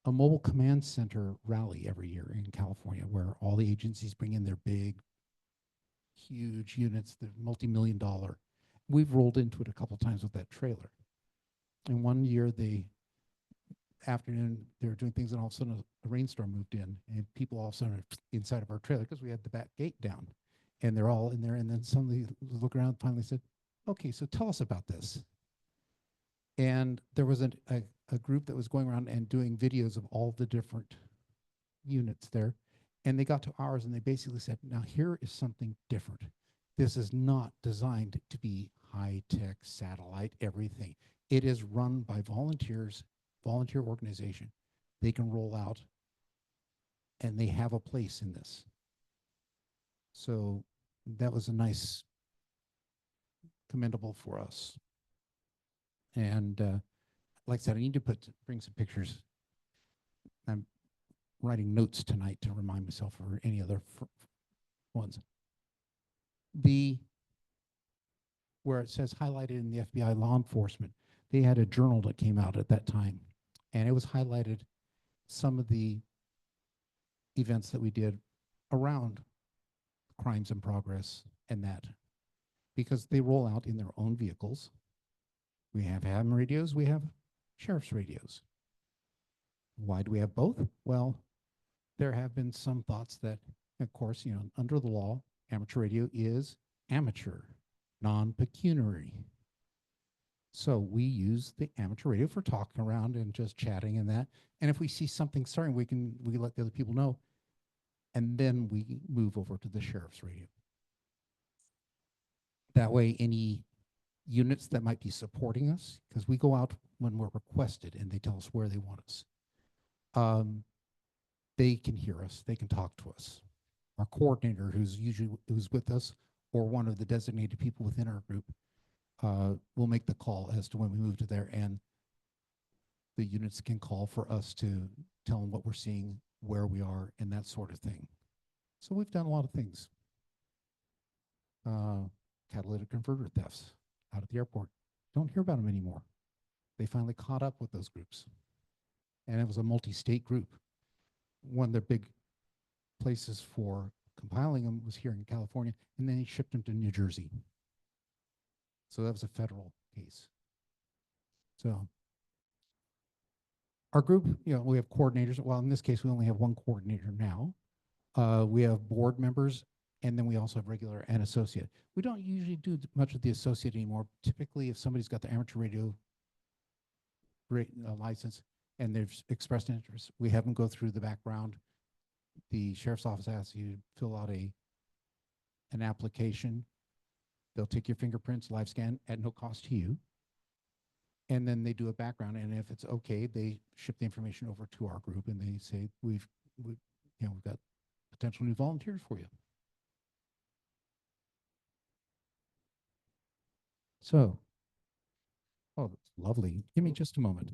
[SPEAKER 3] mobile command center rally every year in California where all the agencies bring in their big, huge units, the multi-million-dollar. We've rolled into it a couple times with that trailer. And one year afternoon, they were doing things and all of a sudden a rainstorm moved in and people all of a sudden are inside of our trailer because we had the back gate down. And they're all in there and then somebody looked around and finally said, okay, so tell us about this. And there was a group that was going around and doing videos of all the different units there. And they got to ours and they basically said, now here is something different. This is not designed to be high-tech satellite everything. It is run by volunteers, volunteer organization. They can roll out and they have a place in this. So that was a nice, commendable for us. And like I said, I need to bring some pictures. I'm writing notes tonight to remind myself or any other ones. Where it says highlighted in the FBI law enforcement, they had a journal that came out at that time, and it was highlighted some of the events that we did around crimes in progress and that, because they roll out in their own vehicles. We have ham radios, we have sheriff's radios. Why do we have both? Well, there have been some thoughts that, of course, under the law, amateur radio is amateur, non-pecuniary. So we use the amateur radio for talking around and just chatting and that. And if we see something starting, we let the other people know. And then we move over to the sheriff's radio. That way, any units that might be supporting us, because we go out when we're requested and they tell us where they want us. They can hear us, they can talk to us. Our coordinator who's with us, or one of the designated people within our group, will make the call as to when we move to there, and the units can call for us to tell them what we're seeing, where we are, and that sort of thing. So we've done a lot of things. Catalytic converter thefts out at the airport. Don't hear about them anymore. They finally caught up with those groups. And it was a multi-state group. One of their big places for compiling them was here in California, and then he shipped them to New Jersey. So that was a federal case. So our group, we have coordinators. Well, in this case, we only have one coordinator now. We have board members, and then we also have regular and associate. We don't usually do much of the associate anymore. Typically, if somebody's got the amateur radio license and they've expressed interest, we have them go through the background. The sheriff's office asks you to fill out an application. They'll take your fingerprints, live scan at no cost to you. And then they do a background, and if it's okay, they ship the information over to our group, and they say, we've got potential new volunteers for you. So, oh, that's lovely. Give me just a moment.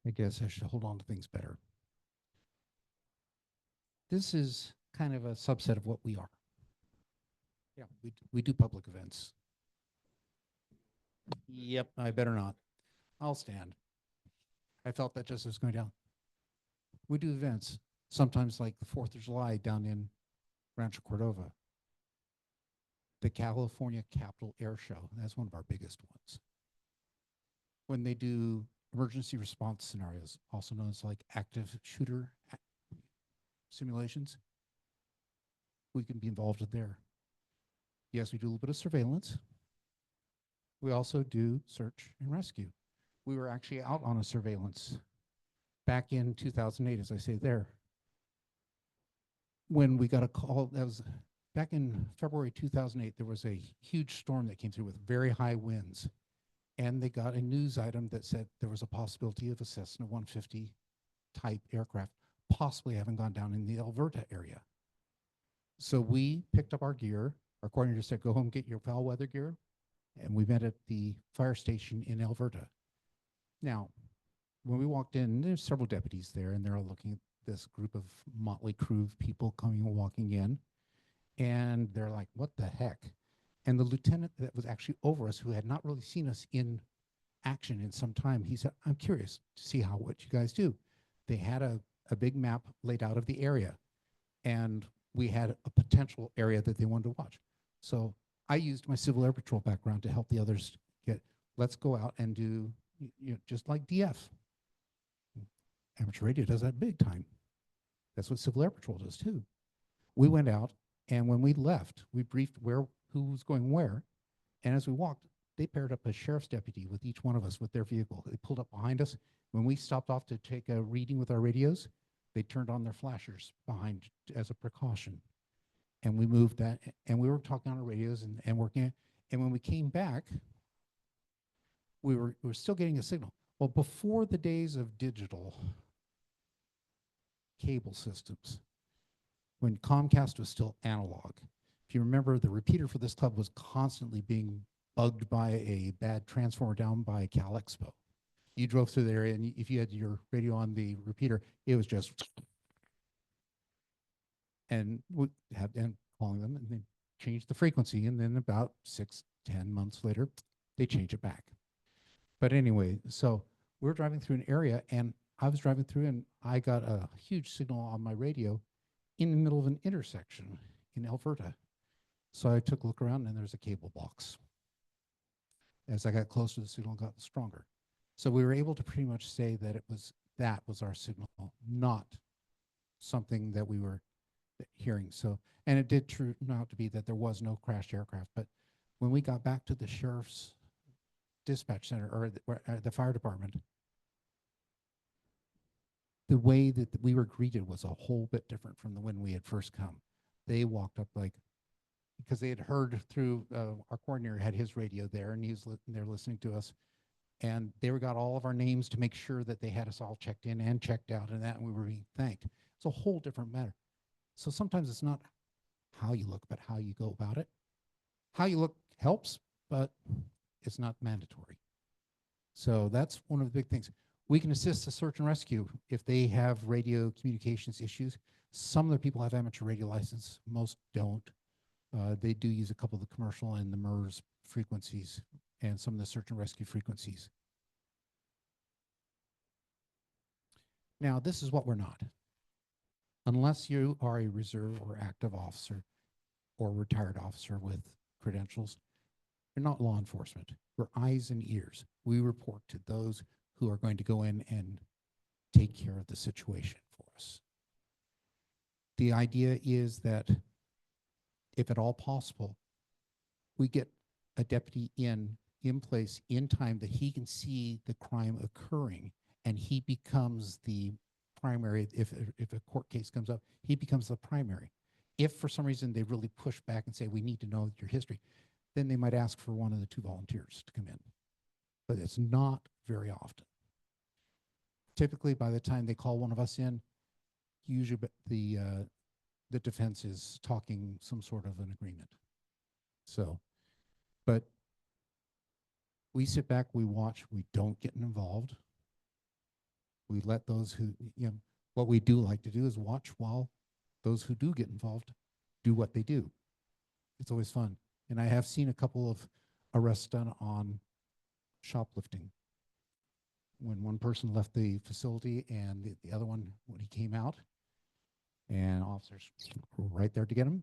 [SPEAKER 3] I guess I should hold on to things better. This is kind of a subset of what we are. Yeah, we do public events. Yep, I better not. I'll stand. I felt that just as going down. We do events, sometimes like the 4th of July down in Rancho Cordova. The California Capital Air Show, that's one of our biggest ones. When they do emergency response scenarios, also known as like active shooter simulations, we can be involved in there. Yes, we do a little bit of surveillance. We also do search and rescue. We were actually out on a surveillance back in 2008, as I say there, when we got a call. That was back in February 2008, there was a huge storm that came through with very high winds. And they got a news item that said there was a possibility of a Cessna 150 type aircraft possibly having gone down in the Alberta area. So we picked up our gear. Our coordinator said, go home, get your foul weather gear. And we met at the fire station in Alberta. Now, when we walked in, there's several deputies there, and they're all looking at this group of motley crew of people coming and walking in. And they're like, what the heck? And the lieutenant that was actually over us, who had not really seen us in action in some time, he said, I'm curious to see what you guys do. They had a big map laid out of the area, and we had a potential area that they wanted to watch. So I used my Civil Air Patrol background to help the others let's go out and do, just like DF. Amateur radio does that big time. That's what Civil Air Patrol does too. We went out, and when we left, we briefed who was going where. And as we walked, they paired up a sheriff's deputy with each one of us with their vehicle. They pulled up behind us. When we stopped off to take a reading with our radios, they turned on their flashers behind as a precaution. And we moved that, and we were talking on our radios and working. And when we came back, we were still getting a signal. Well, before the days of digital cable systems, when Comcast was still analog, if you remember, the repeater for this club was constantly being bugged by a bad transformer down by Cal Expo. You drove through the area, and if you had your radio on the repeater, it was just, and we had been calling them, and they changed the frequency, and then about 6-10 months later, they changed it back. But anyway, so we're driving through an area, and I was driving through, and I got a huge signal on my radio in the middle of an intersection in Alberta. So I took a look around, and there's a cable box. As I got closer, the signal got stronger. So we were able to pretty much say that that was our signal, not something that we were hearing. So, and it did turn out to be that there was no crashed aircraft. But when we got back to the sheriff's dispatch center or the fire department, the way that we were greeted was a whole bit different from when we had first come. They walked up because they had heard through, our coordinator had his radio there, and they're listening to us. And they got all of our names to make sure that they had us all checked in and checked out and we were being thanked. It's a whole different matter. So sometimes it's not how you look, but how you go about it. How you look helps, but it's not mandatory. So that's one of the big things. We can assist the search and rescue if they have radio communications issues. Some of the people have amateur radio license, most don't. They do use a couple of the commercial and the MERS frequencies and some of the search and rescue frequencies. Now, this is what we're not. Unless you are a reserve or active officer or retired officer with credentials, you're not law enforcement. We're eyes and ears. We report to those who are going to go in and take care of the situation for us. The idea is that if at all possible, we get a deputy in place in time that he can see the crime occurring, and he becomes the primary. If a court case comes up, he becomes the primary. If for some reason they really push back and say, we need to know your history, then they might ask for one of the two volunteers to come in. But it's not very often. Typically, by the time they call one of us in, usually the defense is talking some sort of an agreement. So, but we sit back, we watch, we don't get involved. We let those who, what we do like to do is watch while those who do get involved do what they do. It's always fun. And I have seen a couple of arrests done on shoplifting. When one person left the facility and the other one, when he came out, and officers were right there to get him.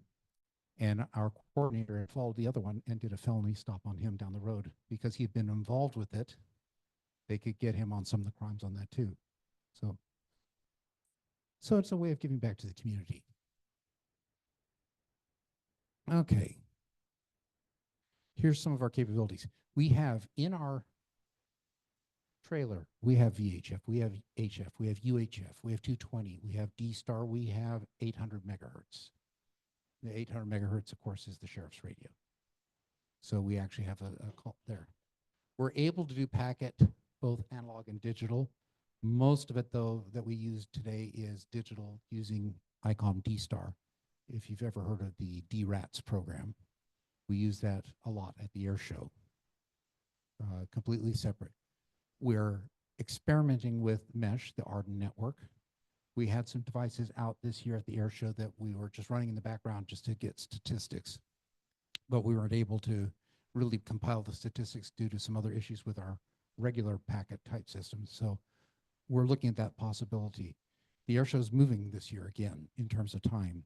[SPEAKER 3] And our coordinator had followed the other one and did a felony stop on him down the road because he'd been involved with it. They could get him on some of the crimes on that too. So it's a way of giving back to the community. Okay. Here's some of our capabilities. We have in our trailer, we have VHF, we have HF, we have UHF, we have 220, we have D-Star, we have 800 megahertz. The 800 megahertz, of course, is the sheriff's radio. So we actually have a call there. We're able to do packet, both analog and digital. Most of it, though, that we use today is digital using ICOM D-Star. If you've ever heard of the DRATS program, we use that a lot at the air show. Completely separate. We're experimenting with mesh, the Arden network. We had some devices out this year at the air show that we were just running in the background just to get statistics, but we weren't able to really compile the statistics due to some other issues with our regular packet type systems. So we're looking at that possibility. The air show's moving this year again in terms of time.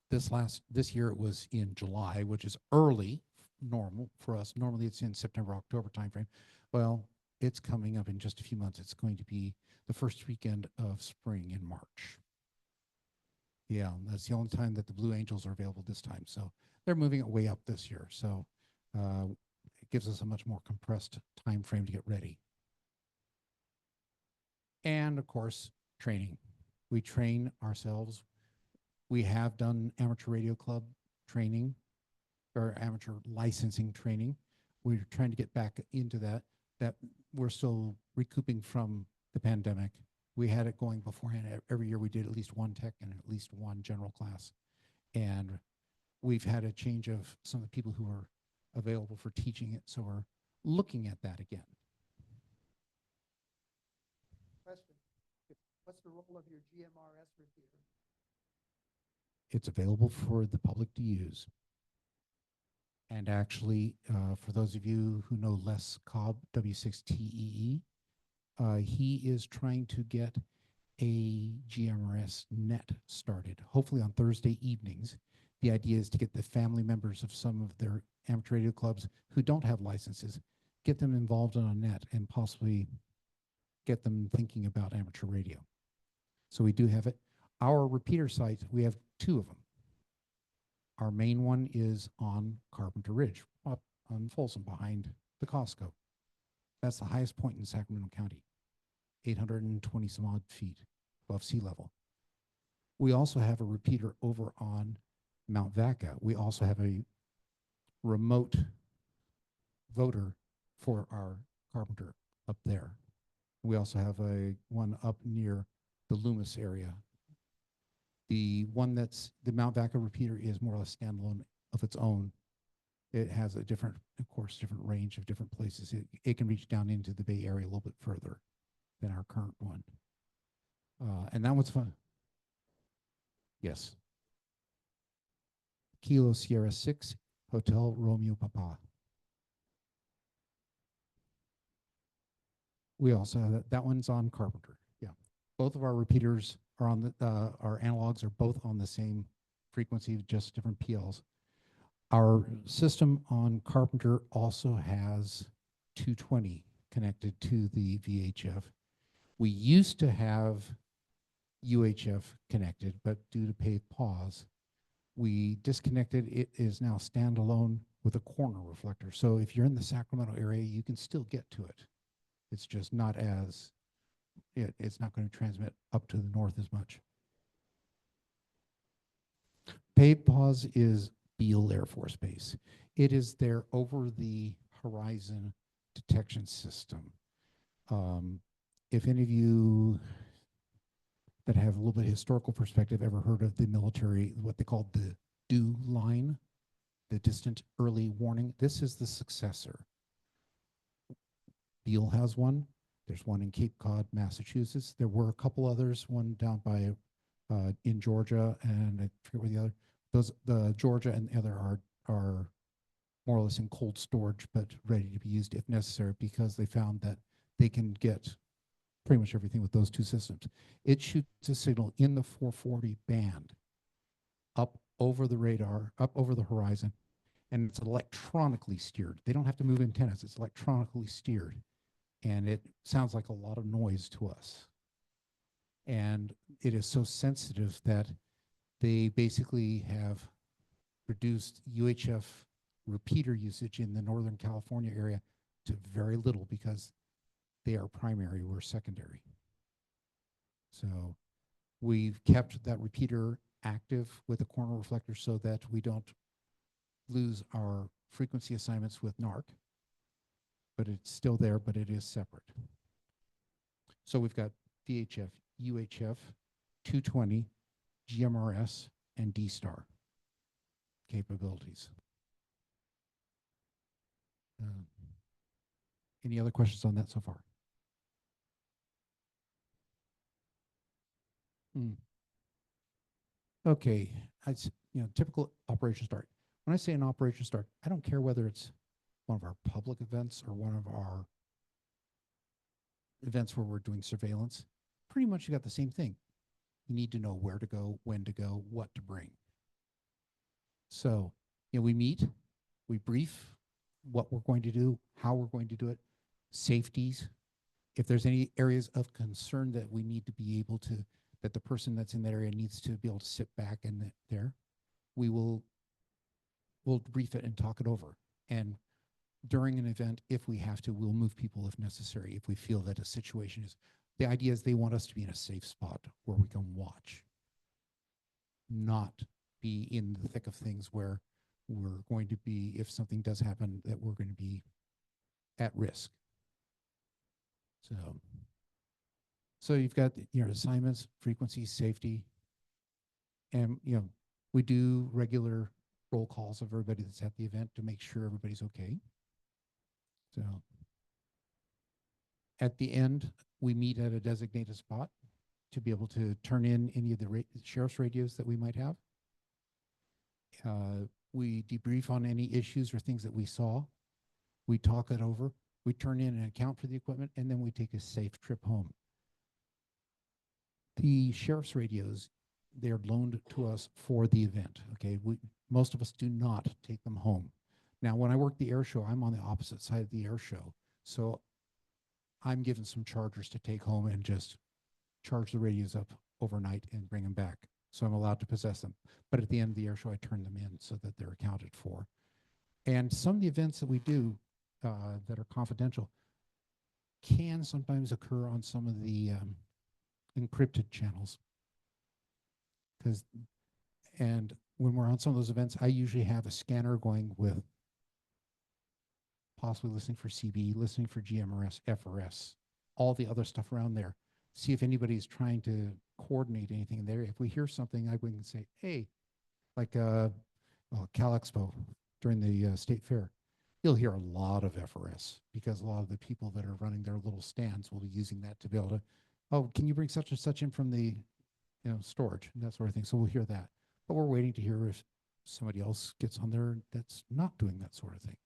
[SPEAKER 3] This year it was in July, which is early, normal for us. Normally it's in September, October timeframe. Well, it's coming up in just a few months. It's going to be the first weekend of spring in March. Yeah, that's the only time that the Blue Angels are available this time. So they're moving it way up this year. So it gives us a much more compressed time frame to get ready. And of course, training. We train ourselves. We have done amateur radio club training or amateur licensing training. We're trying to get back into that we're still recouping from the pandemic. We had it going beforehand. Every year we did at least one tech and at least one general class. And we've had a change of some of the people who are available for teaching it. So we're looking at that again.
[SPEAKER 2] Question. What's the role of your GMRS repeater?
[SPEAKER 3] It's available for the public to use. And actually, for those of you who know Les Cobb, W6TEE, he is trying to get a GMRS net started, hopefully on Thursday evenings. The idea is to get the family members of some of their amateur radio clubs who don't have licenses, get them involved on a net and possibly get them thinking about amateur radio. So we do have it. Our repeater sites, we have two of them. Our main one is on Carpenter Ridge, up on Folsom behind the Costco. That's the highest point in Sacramento County, 820 some odd feet above sea level. We also have a repeater over on Mount Vaca. We also have a remote voter for our Carpenter up there. We also have one up near the Loomis area. The one that's the Mount Vaca repeater is more or less standalone of its own. It has a different, of course, different range of different places. It can reach down into the Bay Area a little bit further than our current one. And that one's fun. Yes. Kilo Sierra 6, Hotel Romeo Papa. We also have that one's on Carpenter. Yeah. Both of our repeaters are on the, our analogs are both on the same frequency, just different PLs. Our system on Carpenter also has 220 connected to the VHF. We used to have UHF connected, but due to pay pause, we disconnected. It is now standalone with a corner reflector. So if you're in the Sacramento area, you can still get to it. It's just not as, it's not going to transmit up to the north as much. Pay pause is Beale Air Force Base. It is their over the horizon detection system. If any of you that have a little bit of historical perspective ever heard of the military, what they called the DEW line, the distant early warning, this is the successor. Beale has one. There's one in Cape Cod, Massachusetts. There were a couple others, one down by in Georgia, and I forget where the other. Those, the Georgia and the other are more or less in cold storage, but ready to be used if necessary, because they found that they can get pretty much everything with those two systems. It shoots a signal in the 440 band up over the radar, up over the horizon, and it's electronically steered. They don't have to move antennas. It's electronically steered, and it sounds like a lot of noise to us. And it is so sensitive that they basically have reduced UHF repeater usage in the Northern California area to very little because they are primary, we're secondary. So we've kept that repeater active with a corner reflector so that we don't lose our frequency assignments with NARC, but it's still there, but it is separate. So we've got VHF, UHF, 220, GMRS, and D-Star capabilities. Any other questions on that so far? Okay, typical operation start. When I say an operation start, I don't care whether it's one of our public events or one of our events where we're doing surveillance. Pretty much you got the same thing. You need to know where to go, when to go, what to bring. So, we meet, we brief what we're going to do, how we're going to do it, safeties. If there's any areas of concern that we need to be able to, that the person that's in that area needs to be able to sit back in there, we'll brief it and talk it over. And during an event, if we have to, we'll move people if necessary, if we feel that a situation is, the idea is they want us to be in a safe spot where we can watch, not be in the thick of things where we're going to be, if something does happen, that we're going to be at risk. So you've got your assignments, frequency, safety, and we do regular roll calls of everybody that's at the event to make sure everybody's okay. So at the end, we meet at a designated spot to be able to turn in any of the sheriff's radios that we might have. We debrief on any issues or things that we saw. We talk it over. We turn in an account for the equipment, and then we take a safe trip home. The sheriff's radios, they're loaned to us for the event. Okay, most of us do not take them home. Now, when I work the air show, I'm on the opposite side of the air show, so I'm given some chargers to take home and just charge the radios up overnight and bring them back. So I'm allowed to possess them. But at the end of the air show, I turn them in so that they're accounted for. And some of the events that we do that are confidential can sometimes occur on some of the encrypted channels. And when we're on some of those events, I usually have a scanner going with possibly listening for CB, listening for GMRS, FRS, all the other stuff around there. See if anybody's trying to coordinate anything there. If we hear something, I can say, hey, like Cal Expo during the state fair, you'll hear a lot of FRS because a lot of the people that are running their little stands will be using that to be able to, oh, can you bring such and such in from the storage and that sort of thing. So we'll hear that. But we're waiting to hear if somebody else gets on there that's not doing that sort of thing.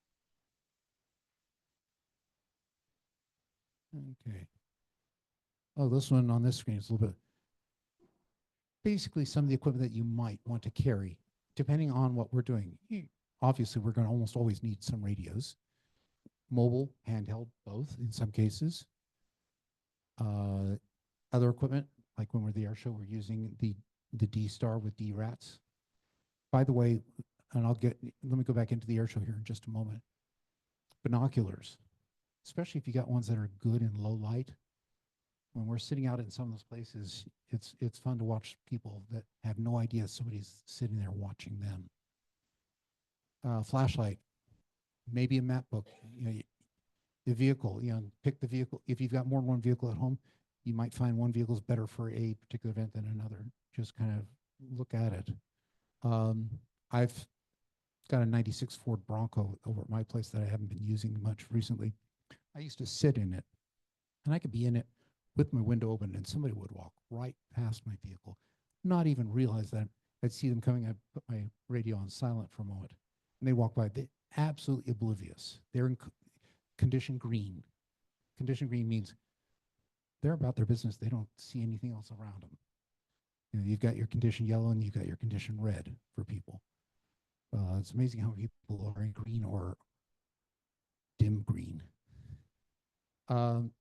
[SPEAKER 3] Okay. Oh, this one on this screen is a little bit, basically some of the equipment that you might want to carry, depending on what we're doing. Obviously, we're going to almost always need some radios, mobile, handheld, both in some cases. Other equipment, like when we're at the air show, we're using the D-Star with D-Rats. By the way, and let me go back into the air show here in just a moment. Binoculars, especially if you got ones that are good in low light. When we're sitting out in some of those places, it's fun to watch people that have no idea somebody's sitting there watching them. Flashlight, maybe a map book, the vehicle, pick the vehicle. If you've got more than one vehicle at home, you might find one vehicle is better for a particular event than another. Just kind of look at it. I've got a 96 Ford Bronco over at my place that I haven't been using much recently. I used to sit in it, and I could be in it with my window open, and somebody would walk right past my vehicle, not even realize that. I'd see them coming, I'd put my radio on silent for a moment, and they walk by. They're absolutely oblivious. They're in condition green. Condition green means they're about their business. They don't see anything else around them. You've got your condition yellow and you've got your condition red for people. It's amazing how many people are in green or dim green.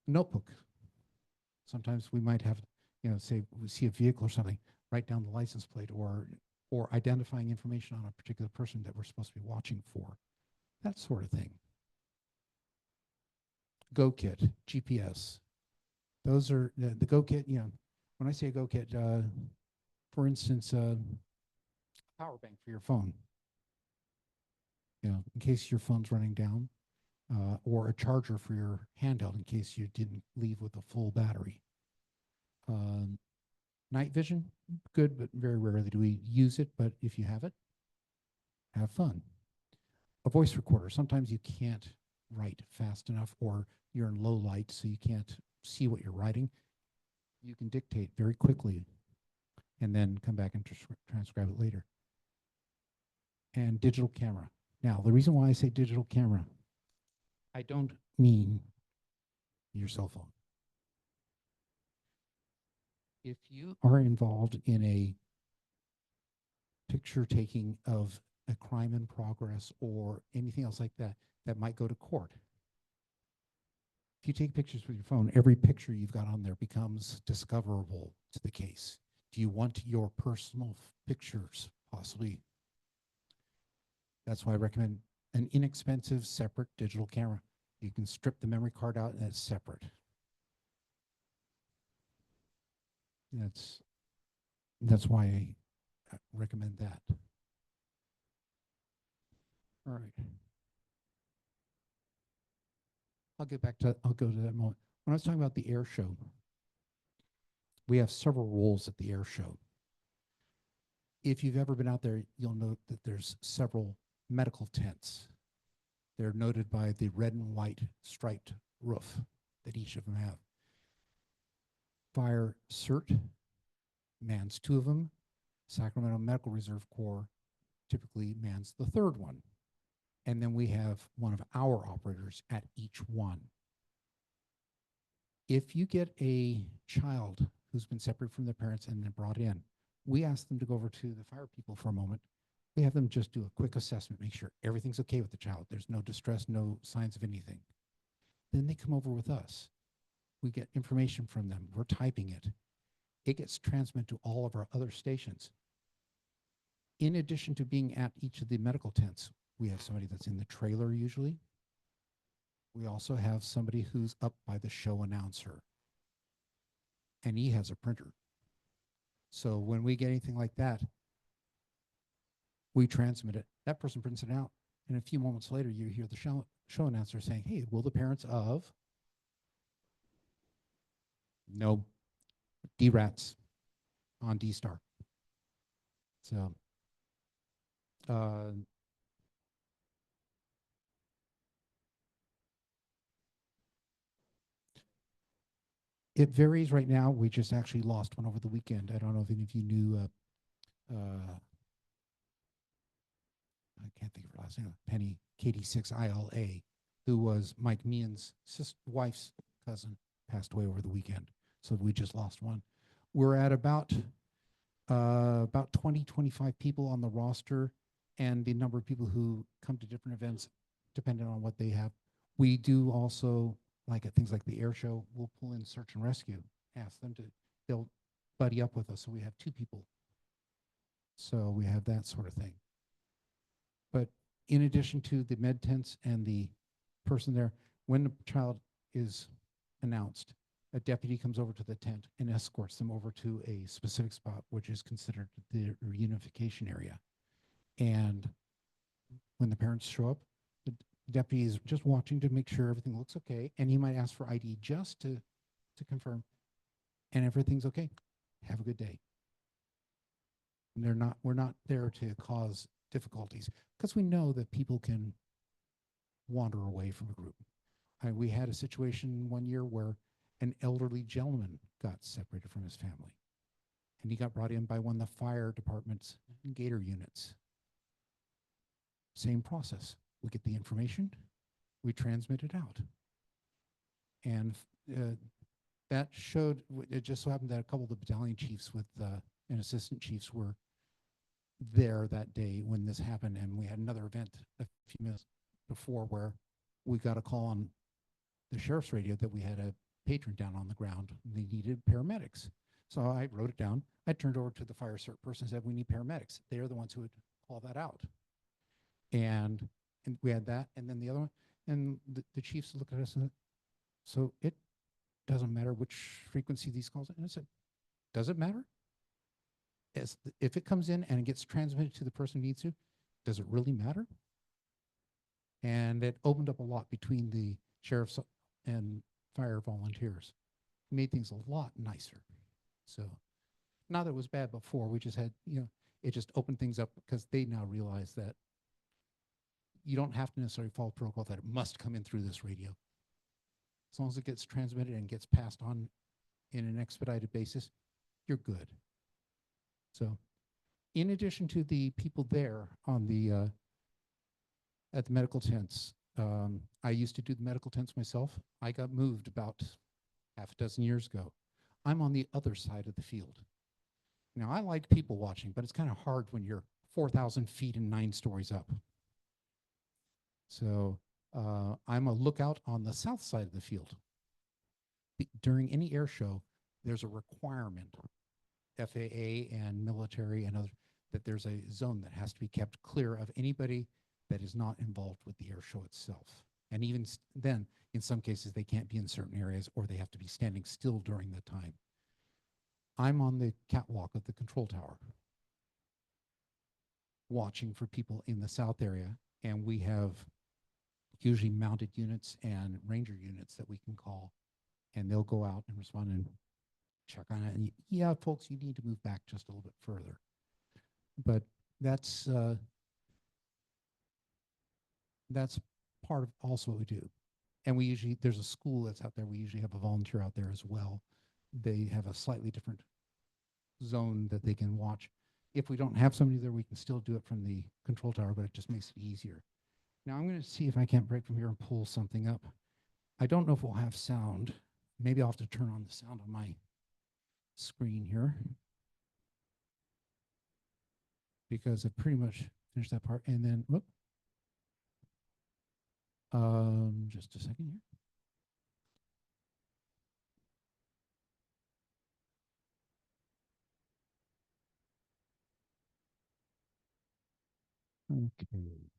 [SPEAKER 3] Notebook. Sometimes we might have, say we see a vehicle or something, write down the license plate or identifying information on a particular person that we're supposed to be watching for. That sort of thing. Go kit, GPS. Those are the Go kit, when I say a Go kit, for for instance, a power bank for your phone. You know, in case your phone's running down, or a charger for your handheld in case you didn't leave with a full battery. Night vision, good, but very rarely do we use it. But if you have it, have fun. A voice recorder. Sometimes you can't write fast enough, or you're in low light, so you can't see what you're writing. You can dictate very quickly and then come back and transcribe it later. And digital camera. Now, the reason why I say digital camera, I don't mean your cell phone. If you are involved in a picture taking of a crime in progress or anything else like that, that might go to court. If you take pictures with your phone, every picture you've got on there becomes discoverable to the case. Do you want your personal pictures possibly? That's why I recommend an inexpensive, separate digital camera. You can strip the memory card out and it's separate. That's why I recommend that. All right. I'll go to that moment. When I was talking about the air show, we have several roles at the air show. If you've ever been out there, you'll note that there's several medical tents. They're noted by the red and white striped roof that each of them have. Fire CERT mans 2 of them. Sacramento Medical Reserve Corps typically mans the 3rd one. And then we have one of our operators at each one. If you get a child who's been separated from their parents and then brought in, we ask them to go over to the fire people for a moment. We have them just do a quick assessment, make sure everything's okay with the child. There's no distress, no signs of anything. Then they come over with us. We get information from them. We're typing it. It gets transmitted to all of our other stations. In addition to being at each of the medical tents, we have somebody that's in the trailer usually. We also have somebody who's up by the show announcer. And he has a printer. So when we get anything like that, we transmit it. That person prints it out. And a few moments later, you hear the show announcer saying, hey, will the parents of? No. D-Rats on D-Star. So, it varies right now. We just actually lost one over the weekend. I don't know if any of you knew, I can't think of her last name, Penny, KD6ILA, who was Mike Meehan's wife's cousin, passed away over the weekend. So we just lost one. We're at about 20, 25 people on the roster, and the number of people who come to different events, depending on what they have. We do also, like at things like the air show, we'll pull in search and rescue, ask them to, they'll buddy up with us. So we have 2 people. So we have that sort of thing. But in addition to the med tents and the person there, when the child is announced, a deputy comes over to the tent and escorts them over to a specific spot, which is considered the reunification area. And when the parents show up, the deputy is just watching to make sure everything looks okay. And he might ask for ID just to confirm. And everything's okay. Have a good day. And we're not there to cause difficulties, because we know that people can wander away from a group. We had a situation one year where an elderly gentleman got separated from his family, and he got brought in by one of the fire department's Gator units. Same process. We get the information, we transmit it out. And that showed, it just so happened that a couple of the battalion chiefs and assistant chiefs were there that day when this happened, and we had another event a few minutes before where we got a call on the sheriff's radio that we had a patron down on the ground and they needed paramedics. So I wrote it down. I turned over to the fire cert person and said, we need paramedics. They're the ones who would call that out. And we had that, and then the other one, and the chiefs looked at us and said, so it doesn't matter which frequency these calls. And I said, does it matter? if it comes in and it gets transmitted to the person who needs to, does it really matter? And it opened up a lot between the sheriffs and fire volunteers. Made things a lot nicer. So not that it was bad before, we just had, it just opened things up because they now realize that you don't have to necessarily follow protocol that it must come in through this radio. As long as it gets transmitted and gets passed on in an expedited basis, you're good. So in addition to the people there on the at the medical tents, I used to do the medical tents myself. I got moved about half a dozen years ago. I'm on the other side of the field. Now, I like people watching, but it's kind of hard when you're 4,000 feet and 9 stories up. So I'm a lookout on the south side of the field. During any air show, there's a requirement, FAA and military and other, that there's a zone that has to be kept clear of anybody that is not involved with the air show itself. And even then, in some cases, they can't be in certain areas or they have to be standing still during the time. I'm on the catwalk of the control tower watching for people in the south area, and we have usually mounted units and ranger units that we can call, and they'll go out and respond and check on it. And yeah, folks, you need to move back just a little bit further. But that's part of also what we do. And we usually, there's a school that's out there. We usually have a volunteer out there as well. They have a slightly different zone that they can watch. If we don't have somebody there, we can still do it from the control tower, but it just makes it easier. Now I'm going to see if I can't break from here and pull something up. I don't know if we'll have sound. Maybe I'll have to turn on the sound on my screen here, because I pretty much finished that part. And then, whoop. Just a second here. Okay.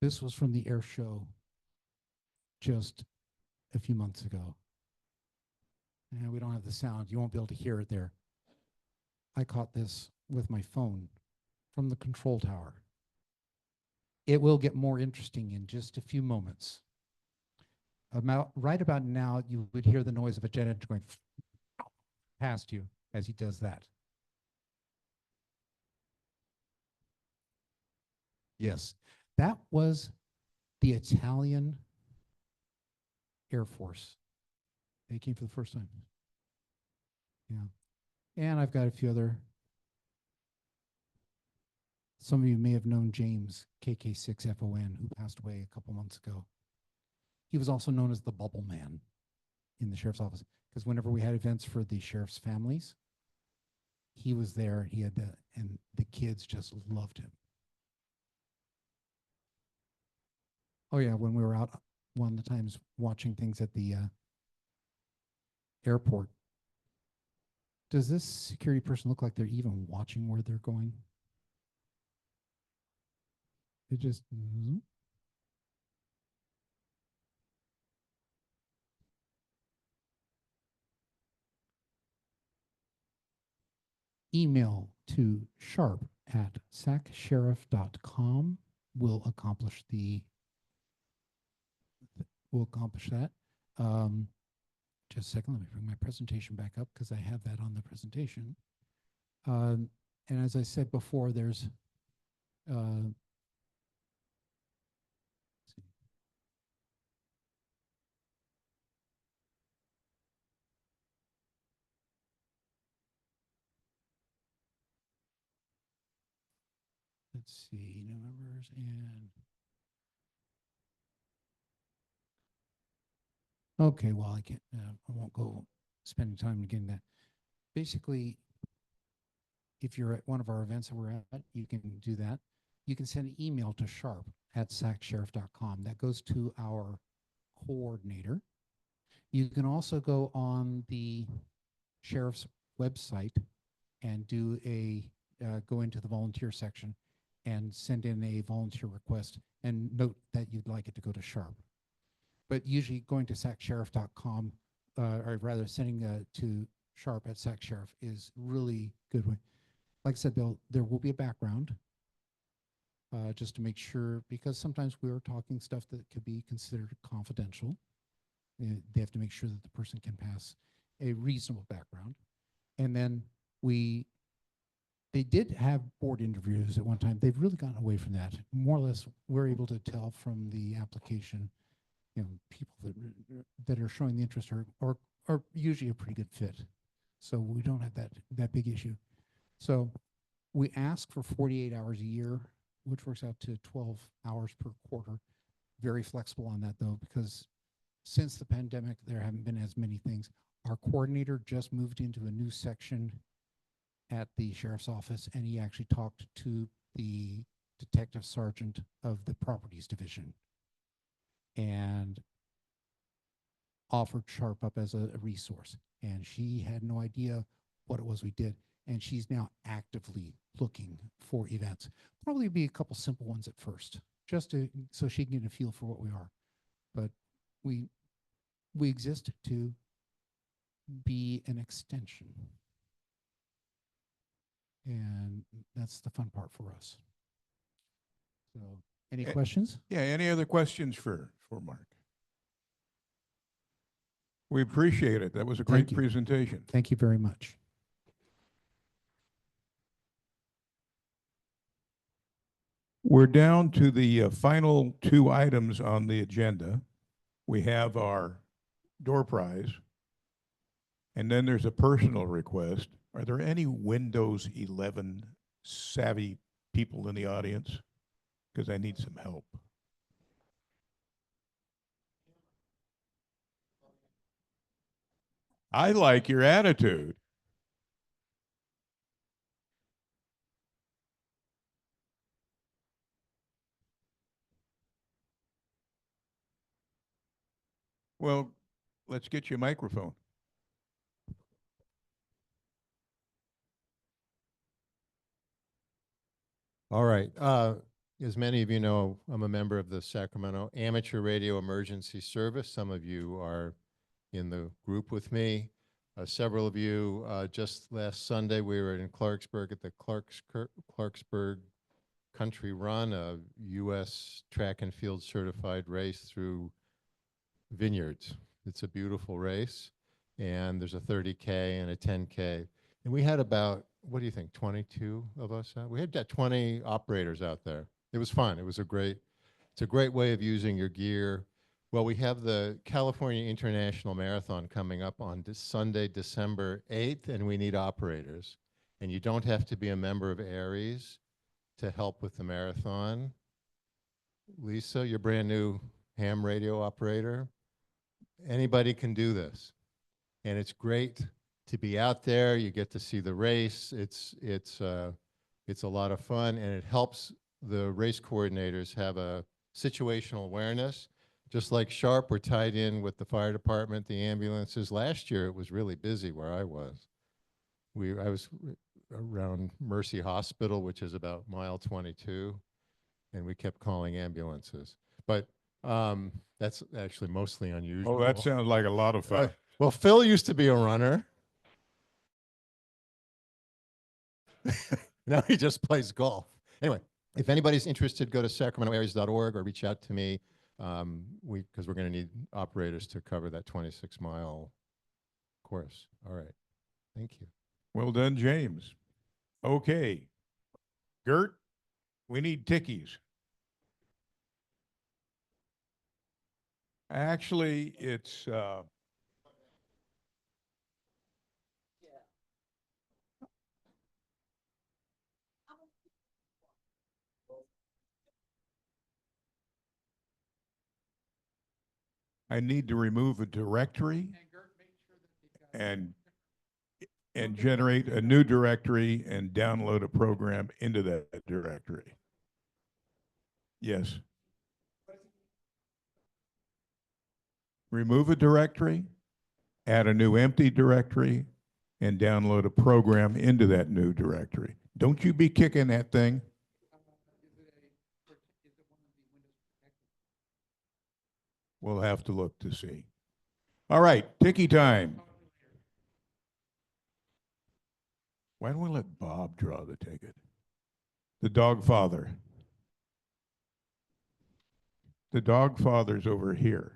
[SPEAKER 3] This was from the air show just a few months ago. And we don't have the sound. You won't be able to hear it there. I caught this with my phone from the control tower. It will get more interesting in just a few moments. Right about now, you would hear the noise of a jet engine going past you as he does that. Yes, that was the Italian Air Force. They came for the first time. Yeah. And I've got a few other. Some of you may have known James, KK6FON, who passed away a couple months ago. He was also known as the Bubble Man in the sheriff's office, because whenever we had events for the sheriff's families, he was there. He had and the kids just loved him. Oh yeah, when we were out one of the times watching things at the airport, does this security person look like they're even watching where they're going? It just email to sharp@sacshariff.com will accomplish that. Just a second, let me bring my presentation back up because I have that on the presentation. And as I said before, there's let's see, new members and okay, well, I can't, I won't go spending time getting that. Basically, if you're at one of our events that we're at, you can do that. You can send an email to sharp@sacshariff.com. That goes to our coordinator. You can also go on the sheriff's website and do go into the volunteer section and send in a volunteer request and note that you'd like it to go to Sharp. But usually going to SacSHARP.com or rather sending to SHARP at SacSHARP is really good one. Like I said, Bill, there will be a background just to make sure, because sometimes we are talking stuff that could be considered confidential. They have to make sure that the person can pass a reasonable background. And then they did have board interviews at one time. They've really gotten away from that. More or less, we're able to tell from the application, people that are showing the interest are usually a pretty good fit. So we don't have that big issue. So we ask for 48 hours a year, which works out to 12 hours per quarter. Very flexible on that though, because since the pandemic, there haven't been as many things. Our coordinator just moved into a new section at the sheriff's office, and he actually talked to the detective sergeant of the properties division and offered SHARP up as a resource. And she had no idea what it was we did. And she's now actively looking for events. Probably be a couple simple ones at first, just so she can get a feel for what we are. But we exist to be an extension. And that's the fun part for us. So any questions?
[SPEAKER 1] Yeah, any other questions for Mark? We appreciate it. That was a great presentation.
[SPEAKER 3] Thank you very much.
[SPEAKER 1] We're down to the final two items on the agenda. We have our door prize, and then there's a personal request. Are there any Windows 11 savvy people in the audience? Because I need some help. I like your attitude. Well, let's get you a microphone.
[SPEAKER 20] All right. As many of you know, I'm a member of the Sacramento Amateur Radio Emergency Service. Some of you are in the group with me. Several of you, just last Sunday, we were in Clarksburg at the Clarksburg Country Run, a U.S. track and field certified race through vineyards. It's a beautiful race, and there's a 30K and a 10K. And we had about, what do you think, 22 of us out? We had 20 operators out there. It was fun. It's a great way of using your gear. Well, we have the California International Marathon coming up on Sunday, December 8th, and we need operators. And you don't have to be a member of ARES to help with the marathon. Lisa, you're brand new ham radio operator. Anybody can do this. And it's great to be out there. You get to see the race. It's a lot of fun, and it helps the race coordinators have a situational awareness. Just like SHARP, we're tied in with the fire department, the ambulances. Last year, it was really busy where I was. I was around Mercy Hospital, which is about mile 22, and we kept calling ambulances. But that's actually mostly unusual.
[SPEAKER 1] Oh, that sounds like a lot of fun.
[SPEAKER 20] Well, Phil used to be a runner. Now he just plays golf. Anyway, if anybody's interested, go to sacramentoareas.org or reach out to me, because we're going to need operators to cover that 26-mile course. All right. Thank you.
[SPEAKER 1] Well done, James. Okay. Gert, we need tickies. Actually, it's I need to remove a directory and generate a new directory and download a program into that directory. Yes. Remove a directory, add a new empty directory, and download a program into that new directory. Don't you be kicking that thing. We'll have to look to see. All right, ticky time. Why don't we let Bob draw the ticket? The dog father. The dog father's over here.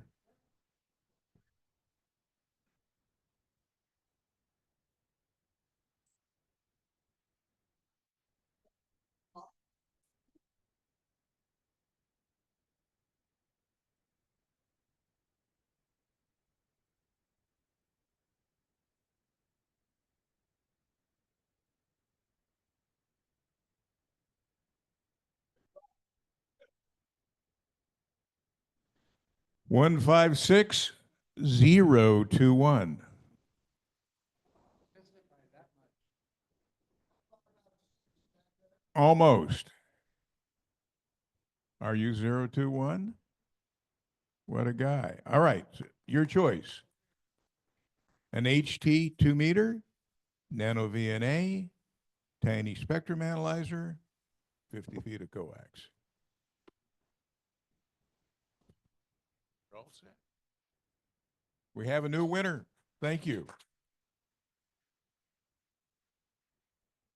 [SPEAKER 1] One 156-021. Almost. Are you 021? What a guy. All right, your choice. An HT 2-meter, nano VNA, tiny spectrum analyzer, 50 feet of coax. You're all set. We have a new winner. Thank you.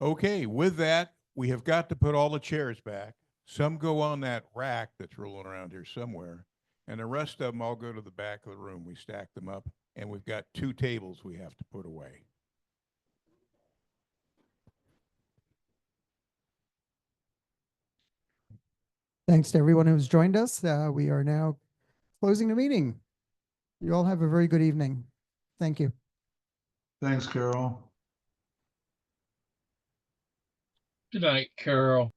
[SPEAKER 1] Okay, with that, we have got to put all the chairs back. Some go on that rack that's rolling around here somewhere, and the rest of them all go to the back of the room. We stack them up, and we've got 2 tables we have to put away.
[SPEAKER 2] Thanks to everyone who's joined us. We are now closing the meeting. You all have a very good evening. Thank you.
[SPEAKER 15] Thanks, Carol.
[SPEAKER 6] Good night, Carol.